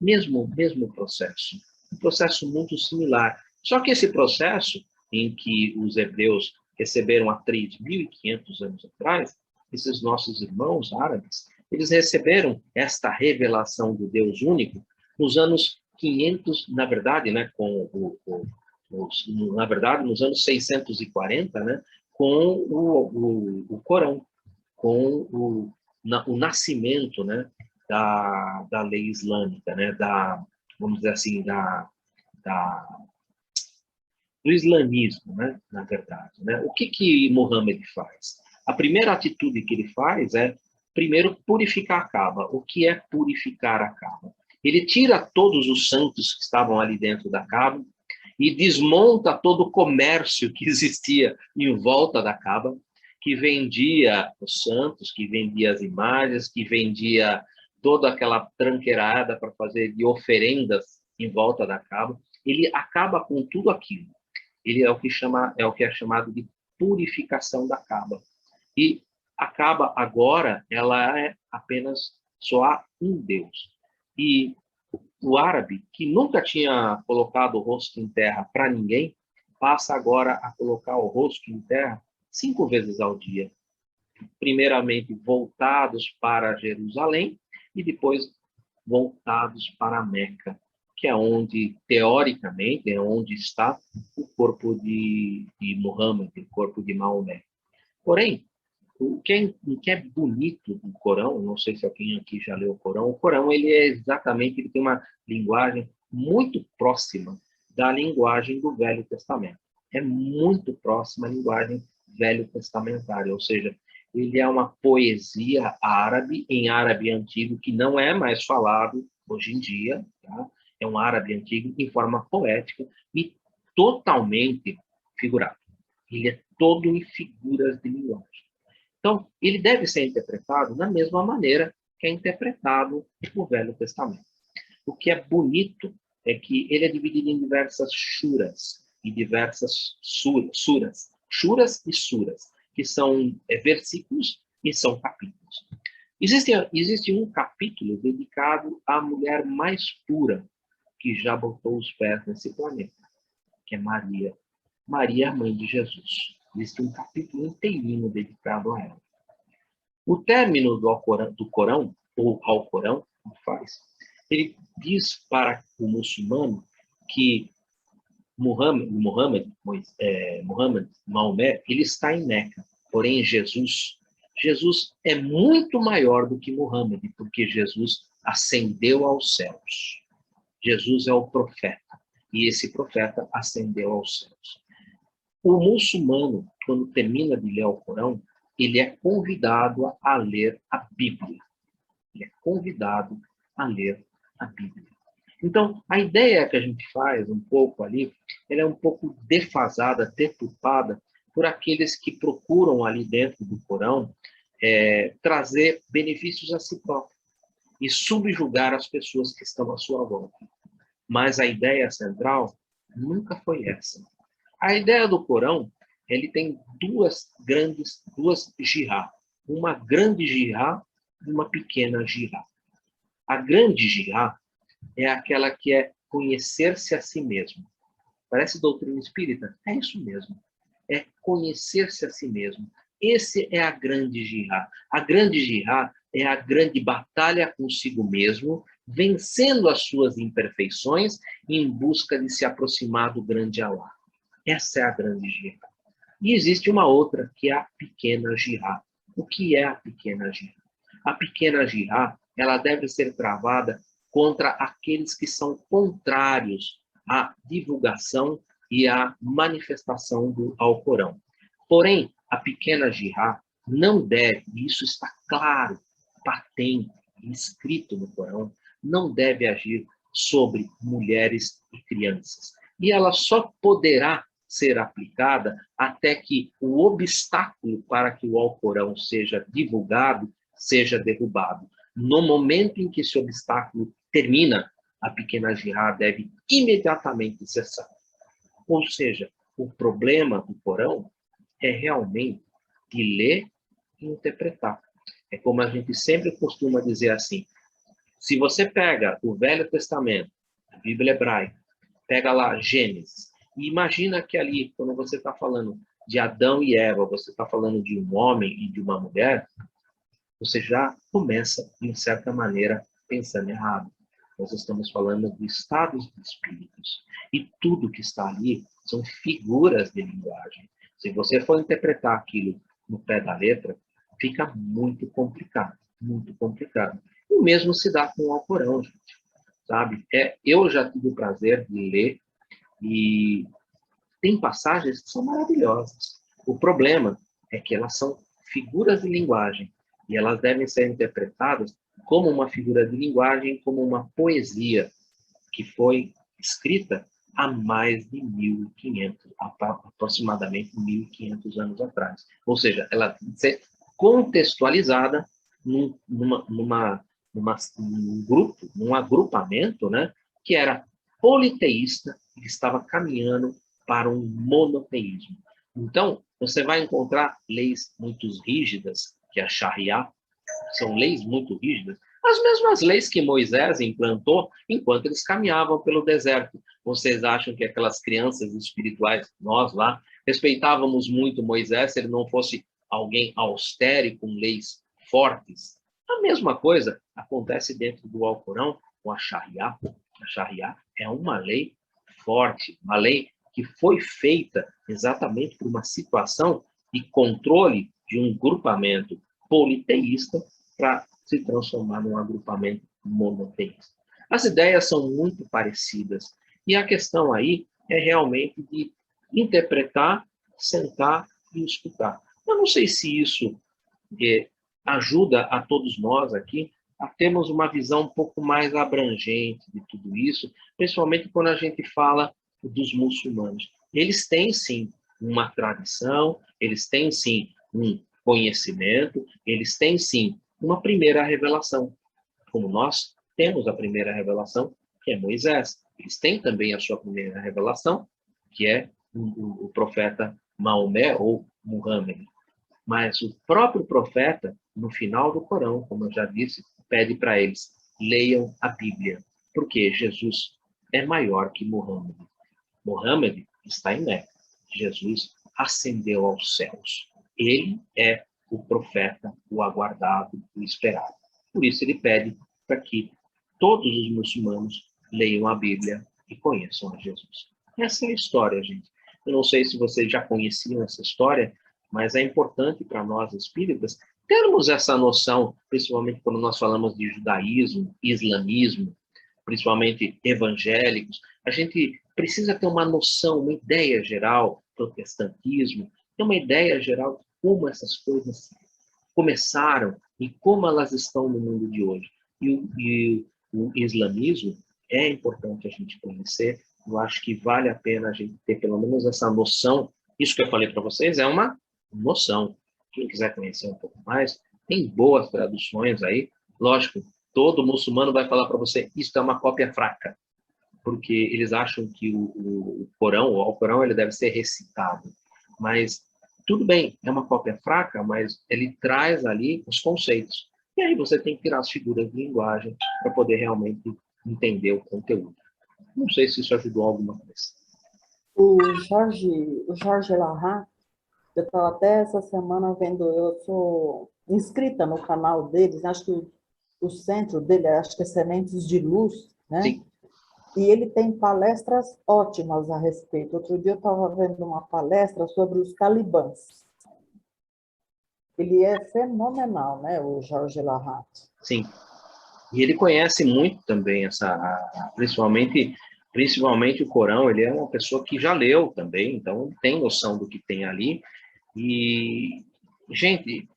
A: Mesmo processo. Um processo muito similar. Só que esse processo em que os hebreus receberam há 3.500 anos atrás, esses nossos irmãos árabes, eles receberam esta revelação do Deus único nos anos 500, na verdade, né, nos anos 640, né, com o Corão, com o nascimento, né, da lei islâmica, né, vamos dizer assim, do islamismo, né, na verdade. Né? O que Muhammad faz? A primeira atitude que ele faz é, primeiro, purificar a Kaaba. O que é purificar a Kaaba? Ele tira todos os santos que estavam ali dentro da Kaaba e desmonta todo o comércio que existia em volta da Kaaba, que vendia os santos, que vendia as imagens, que vendia toda aquela tranqueirada para fazer de oferendas em volta da Kaaba. Ele acaba com tudo aquilo. Ele é o que é chamado de purificação da Kaaba. E a Kaaba agora, ela é apenas só há um Deus. E o árabe, que nunca tinha colocado o rosto em terra para ninguém, passa agora a colocar o rosto em terra 5 vezes ao dia. Primeiramente voltados para Jerusalém e depois voltados para Meca, que é onde, teoricamente, é onde está o corpo de Muhammad, o corpo de Maomé. Porém, o que é bonito do Corão, não sei se alguém aqui já leu o Corão, ele ele tem uma linguagem muito próxima da linguagem do Velho Testamento. É muito próxima à linguagem velho-testamentária, ou seja, ele é uma poesia árabe, em árabe antigo, que não é mais falado hoje em dia, tá? É um árabe antigo em forma poética e totalmente figurado. Ele é todo em figuras de linguagem. Então, ele deve ser interpretado da mesma maneira que é interpretado no Velho Testamento. O que é bonito é que ele é dividido em diversas shuras e diversas suras. Shuras e suras, que são versículos e são capítulos. Existe um capítulo dedicado à mulher mais pura que já botou os pés nesse planeta, que é Maria. Maria, mãe de Jesus. Existe um capítulo inteirinho dedicado a ela. O término do Corão, ou Alcorão, como faz, ele diz para o muçulmano que Muhammad, Maomé, ele está em Meca. Porém, Jesus é muito maior do que Muhammad, porque Jesus ascendeu aos céus. Jesus é o profeta, e esse profeta ascendeu aos céus. O muçulmano, quando termina de ler o Corão, ele é convidado a ler a Bíblia. Ele é convidado a ler a Bíblia. Então, a ideia que a gente faz um pouco ali, ela é um pouco defasada, deturpada, por aqueles que procuram ali dentro do Corão trazer benefícios a si próprio e subjugar as pessoas que estão à sua volta. Mas a ideia central nunca foi essa. A ideia do Corão ele tem duas jihá. Uma grande jihá e uma pequena jihá. A grande jihá é aquela que é conhecer-se a si mesmo. Parece doutrina espírita? É isso mesmo. É conhecer-se a si mesmo. Esse é a grande jihá. A grande jihá é a grande batalha consigo mesmo, vencendo as suas imperfeições em busca de se aproximar do grande Alá. Essa é a grande jihá. E existe uma outra, que é a pequena jihá. O que é a pequena jihá? A pequena jihá, ela deve ser travada contra aqueles que são contrários à divulgação e à manifestação do Alcorão. Porém, a pequena jihá não deve, e isso está claro, patente, escrito no Corão, não deve agir sobre mulheres e crianças. E ela só poderá ser aplicada até que o obstáculo para que o Alcorão seja divulgado seja derrubado. No momento em que esse obstáculo termina, a pequena jihá deve imediatamente cessar. Ou seja, o problema do Corão é realmente de ler e interpretar. É como a gente sempre costuma dizer assim, se você pega o Velho Testamento, a Bíblia hebraica, pega lá Gênesis, e imagina que ali, quando você está falando de Adão e Eva, você está falando de um homem e de uma mulher, você já começa, de certa maneira, pensando errado. Nós estamos falando de estados de espíritos. E tudo que está ali são figuras de linguagem. Se você for interpretar aquilo no pé da letra, fica muito complicado, muito complicado. E o mesmo se dá com o Alcorão, gente, sabe? Eu já tive o prazer de ler e tem passagens que são maravilhosas. O problema é que elas são figuras de linguagem e elas devem ser interpretadas como uma figura de linguagem, como uma poesia que foi escrita há mais de 1.500, aproximadamente 1.500 anos atrás. Ou seja, ela tem que ser contextualizada num grupo, num agrupamento, né, que era politeísta e que estava caminhando para um monoteísmo. Então, você vai encontrar leis muito rígidas, que é a Sharia, são leis muito rígidas, as mesmas leis que Moisés implantou enquanto eles caminhavam pelo deserto. Vocês acham que aquelas crianças espirituais, nós lá, respeitávamos muito Moisés se ele não fosse alguém austero e com leis fortes? A mesma coisa acontece dentro do Alcorão com a Sharia. A Sharia é uma lei forte, uma lei que foi feita exatamente por uma situação de controle de um grupamento politeísta para se transformar num agrupamento monoteísta. As ideias são muito parecidas e a questão aí é realmente de interpretar, sentar e escutar. Eu não sei se isso ajuda a todos nós aqui a termos uma visão um pouco mais abrangente de tudo isso, principalmente quando a gente fala dos muçulmanos. Eles têm, sim, uma tradição, eles têm, sim, um conhecimento, eles têm, sim, uma primeira revelação, como nós temos a primeira revelação, que é Moisés. Eles têm também a sua primeira revelação, que é o profeta Maomé ou Muhammad. Mas o próprio profeta, no final do Corão, como eu já disse, pede para eles, leiam a Bíblia, porque Jesus é maior que Muhammad. Muhammad está em Meca. Jesus ascendeu aos céus. Ele é o profeta, o aguardado, o esperado. Por isso ele pede para que todos os muçulmanos leiam a Bíblia e conheçam a Jesus. Essa é a história, gente. Eu não sei se vocês já conheciam essa história, mas é importante para nós espíritas termos essa noção, principalmente quando nós falamos de judaísmo, islamismo, principalmente evangélicos. A gente precisa ter uma noção, uma ideia geral, protestantismo, ter uma ideia geral de como essas coisas começaram e como elas estão no mundo de hoje. E o islamismo é importante a gente conhecer. Eu acho que vale a pena a gente ter pelo menos essa noção. Isso que eu falei para vocês é uma noção. Quem quiser conhecer um pouco mais, tem boas traduções aí. Lógico, todo muçulmano vai falar para você, isso é uma cópia fraca, porque eles acham que o Corão, o Alcorão, ele deve ser recitado. Mas tudo bem, é uma cópia fraca, mas ele traz ali os conceitos. E aí você tem que tirar as figuras de linguagem para poder realmente entender o conteúdo. Não sei se isso ajudou alguma coisa.
D: O Jorge Larrat, eu estava até essa semana vendo, eu sou inscrita no canal deles, acho que o centro dele, acho que é Sementes de Luz, né?
A: Sim.
D: E ele tem palestras ótimas a respeito. Outro dia eu estava vendo uma palestra sobre os talibãs. Ele é fenomenal, né, o Jorge Larrat.
A: Sim. E ele conhece muito também principalmente o Corão. Ele é uma pessoa que já leu também, então tem noção do que tem ali. E, gente,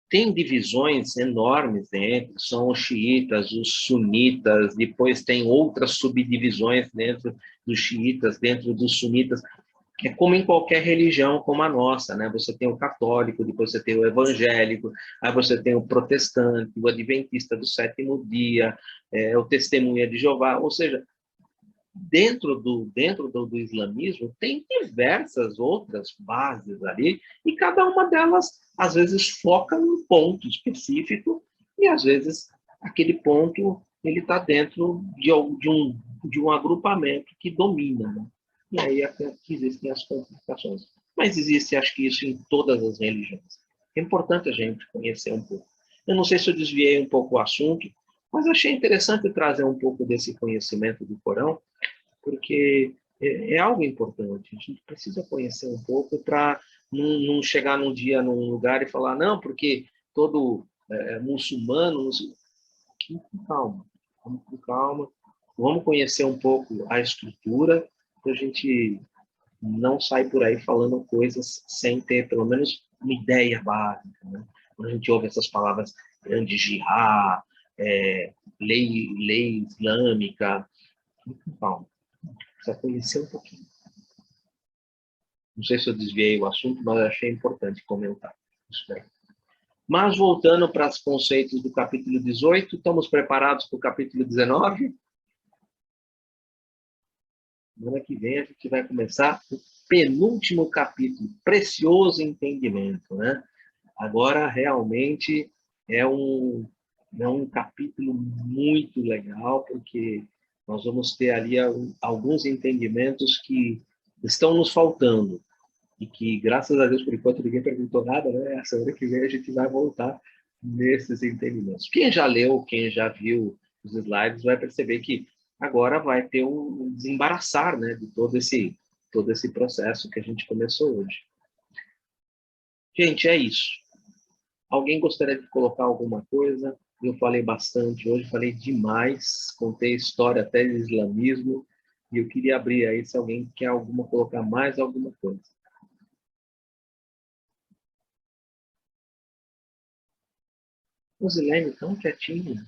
A: tem divisões enormes dentro, são os xiitas, os sunitas, depois tem outras subdivisões dentro dos xiitas, dentro dos sunitas. É como em qualquer religião como a nossa, né? Você tem o católico, depois você tem o evangélico, aí você tem o protestante, o adventista do sétimo dia, o testemunha de Jeová, ou seja, dentro do islamismo tem diversas outras bases ali, e cada uma delas, às vezes, foca num ponto específico, e às vezes aquele ponto ele está dentro de um agrupamento que domina, né? E aí é que existem as complicações. Mas existe, acho que isso em todas as religiões. É importante a gente conhecer um pouco. Eu não sei se eu desviei um pouco o assunto, mas achei interessante trazer um pouco desse conhecimento do Corão, porque é algo importante. A gente precisa conhecer um pouco para não chegar num dia num lugar e falar, não, porque todo muçulmano... Calma, vamos com calma. Vamos conhecer um pouco a estrutura, para a gente não sair por aí falando coisas sem ter, pelo menos, uma ideia básica, né? Quando a gente ouve essas palavras, grande jihad, lei islâmica, calma. Precisa conhecer um pouquinho. Não sei se eu desviei o assunto, mas achei importante comentar isso daí. Mas, voltando para os conceitos do capítulo 18, estamos preparados para o capítulo 19? Semana que vem a gente vai começar o penúltimo capítulo, Precioso Entendimento, né? Agora, realmente, é um capítulo muito legal, porque nós vamos ter ali alguns entendimentos que estão nos faltando, e que, graças a Deus, por enquanto, ninguém perguntou nada, né? A semana que vem a gente vai voltar nesses entendimentos. Quem já leu, quem já viu os slides, vai perceber que agora vai ter um desembaraçar, né, de todo esse processo que a gente começou hoje. Gente, é isso. Alguém gostaria de colocar alguma coisa? Eu falei bastante hoje, falei demais, contei história até de islamismo, e eu queria abrir aí se alguém quer colocar mais alguma coisa. O Zilene tão quietinho.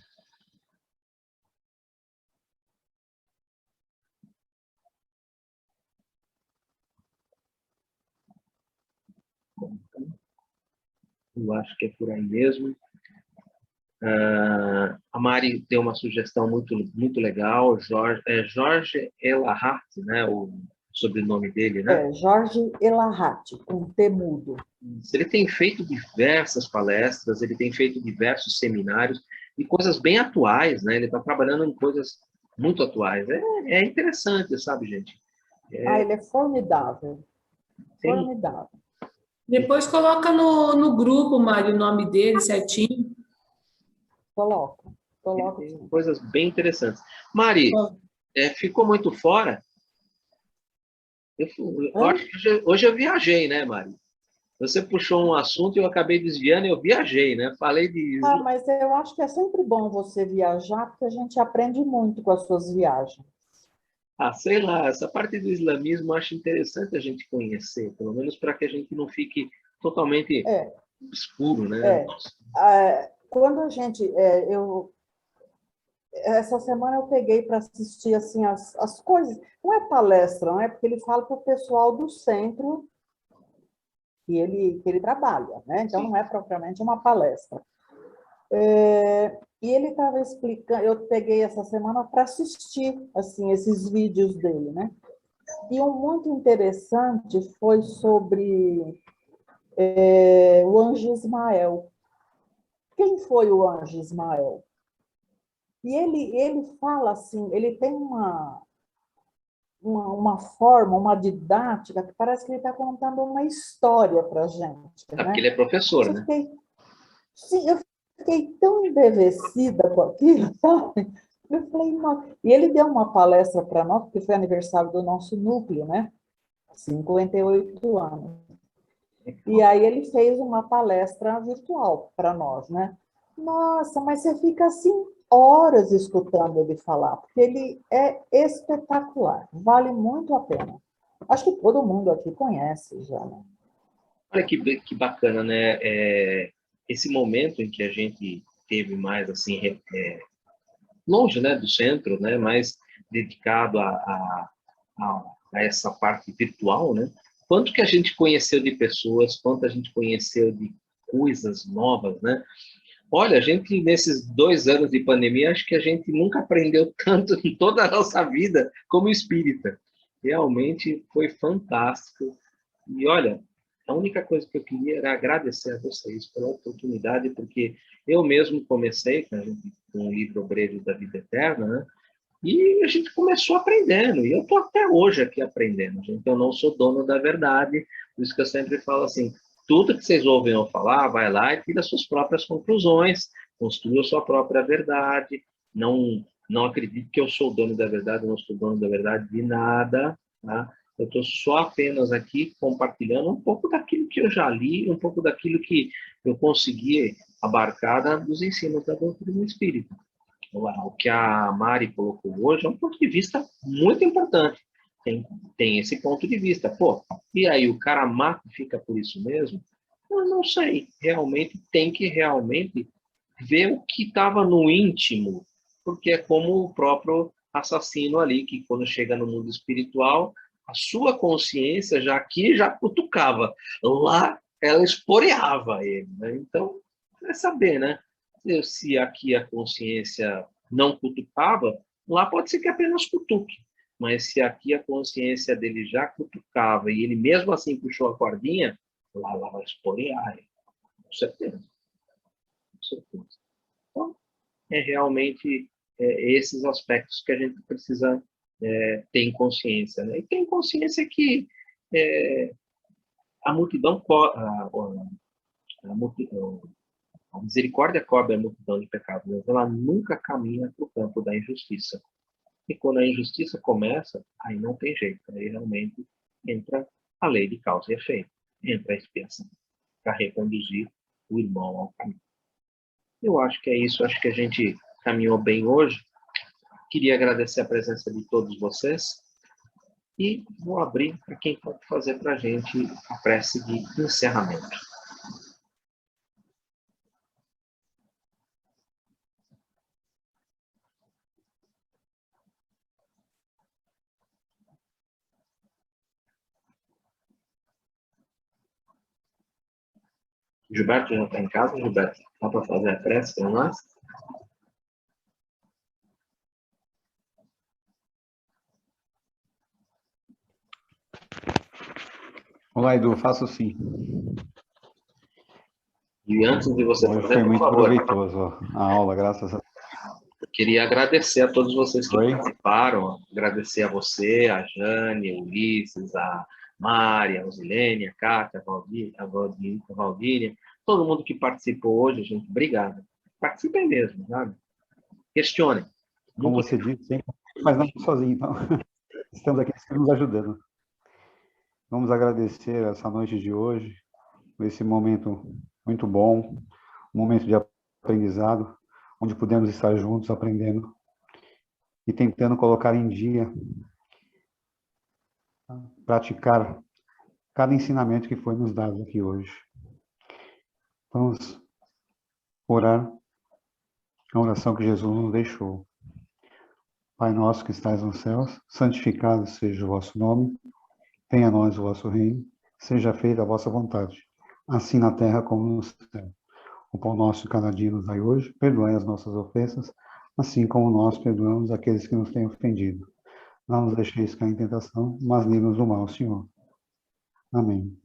A: Eu acho que é por aí mesmo. A Mari deu uma sugestão muito, muito legal. Jorge Elahart, né? O sobrenome dele, né?
D: Jorge Elahart, com T mudo.
A: Ele tem feito diversas palestras, ele tem feito diversos seminários e coisas bem atuais, né? Ele está trabalhando em coisas muito atuais. É interessante, sabe, gente?
D: Ele é formidável.
A: Tem...
D: Formidável.
G: Depois coloca no grupo, Mário, o nome dele certinho.
D: Coloco.
A: Tem coisas bem interessantes. Mari, ficou muito fora? Hoje eu viajei, né, Mari? Você puxou um assunto e eu acabei desviando e eu viajei, né? Falei de...
D: Mas eu acho que é sempre bom você viajar, porque a gente aprende muito com as suas viagens.
A: Sei lá, essa parte do islamismo eu acho interessante a gente conhecer, pelo menos para que a gente não fique totalmente escuro, né?
D: Quando a gente... essa semana eu peguei para assistir assim, as coisas... Não é palestra, não é? Porque ele fala para o pessoal do centro que ele trabalha, né? Então, não é propriamente uma palestra. E ele estava explicando, eu peguei essa semana para assistir assim, esses vídeos dele, né? E um muito interessante foi sobre o anjo Ismael. Quem foi o anjo Ismael? E ele fala assim, ele tem uma forma, uma didática, que parece que ele está contando uma história para a gente.
A: É porque ele é professor, né?
D: Sim, eu fiquei tão embevecida com aquilo, sabe? Eu falei, nossa. E ele deu uma palestra para nós, porque foi aniversário do nosso núcleo, né? 58 anos. E aí ele fez uma palestra virtual para nós, né? Nossa, mas você fica assim horas escutando ele falar, porque ele é espetacular, vale muito a pena. Acho que todo mundo aqui conhece já, né?
A: Olha que bacana, né? Esse momento em que a gente teve mais, assim, longe, né, do centro, né, mais dedicado a essa parte virtual, né? Quanto que a gente conheceu de pessoas, quanto a gente conheceu de coisas novas, né? Olha, a gente, nesses 2 anos de pandemia, acho que a gente nunca aprendeu tanto em toda a nossa vida como espírita. Realmente foi fantástico. E olha, a única coisa que eu queria era agradecer a vocês pela oportunidade, porque eu mesmo comecei com o livro Obreiro da Vida Eterna, né? E a gente começou aprendendo, e eu estou até hoje aqui aprendendo, gente. Eu não sou dono da verdade, por isso que eu sempre falo assim, tudo que vocês ouvem eu falar, vai lá e tira suas próprias conclusões, construa sua própria verdade, não acredite que eu sou dono da verdade, eu não sou dono da verdade de nada, tá? Eu estou só apenas aqui compartilhando um pouco daquilo que eu já li, um pouco daquilo que eu consegui abarcar dos ensinos da doutrina espírita. O que a Mari colocou hoje é um ponto de vista muito importante. Tem esse ponto de vista. Pô, e aí o cara mata e fica por isso mesmo? Eu não sei. Realmente tem que ver o que estava no íntimo, porque é como o próprio assassino ali, que quando chega no mundo espiritual, a sua consciência já aqui já cutucava. Lá ela esporeava ele, né? Então, é saber, né? Se aqui a consciência não cutucava, lá pode ser que apenas cutuque. Mas se aqui a consciência dele já cutucava e ele mesmo assim puxou a cordinha, lá vai esporear. Com certeza. Com certeza. Então, é realmente esses aspectos que a gente precisa ter em consciência. Né? E tem consciência que a multidão, a misericórdia cobre a multidão de pecados, mas ela nunca caminha para o campo da injustiça. E quando a injustiça começa, aí não tem jeito. Aí realmente entra a lei de causa e efeito. Entra a expiação para reconduzir o irmão ao caminho. Eu acho que é isso. Acho que a gente caminhou bem hoje. Queria agradecer a presença de todos vocês. E vou abrir para quem pode fazer para a gente a prece de encerramento. Gilberto já está em casa, Gilberto? Dá para fazer a prece para nós?
C: Olá, Edu, faço sim.
A: E antes de você
C: Hoje
A: fazer,
C: foi
A: por
C: muito
A: favor,
C: proveitoso a aula, graças a
A: queria agradecer a todos vocês que
C: Oi?
A: participaram, agradecer a você, a Jane, o Ulisses, a Mari, a Rosilene, a Cátia, a Valdínia, todo mundo que participou hoje, gente, obrigado. Participem mesmo, sabe? Questionem.
C: Como você disse, sempre faz nada sozinho, então estamos aqui nos ajudando. Vamos agradecer essa noite de hoje, esse momento muito bom, um momento de aprendizado, onde pudemos estar juntos aprendendo e tentando colocar em dia, praticar cada ensinamento que foi nos dado aqui hoje. Vamos orar a oração que Jesus nos deixou. Pai nosso que estais nos céus, santificado seja o vosso nome, venha a nós o vosso reino, seja feita a vossa vontade, assim na terra como no céu. O pão nosso de cada dia nos dai hoje, perdoai as nossas ofensas, assim como nós perdoamos aqueles que nos têm ofendido. Não nos deixeis cair em tentação, mas livra-nos do mal, Senhor. Amém.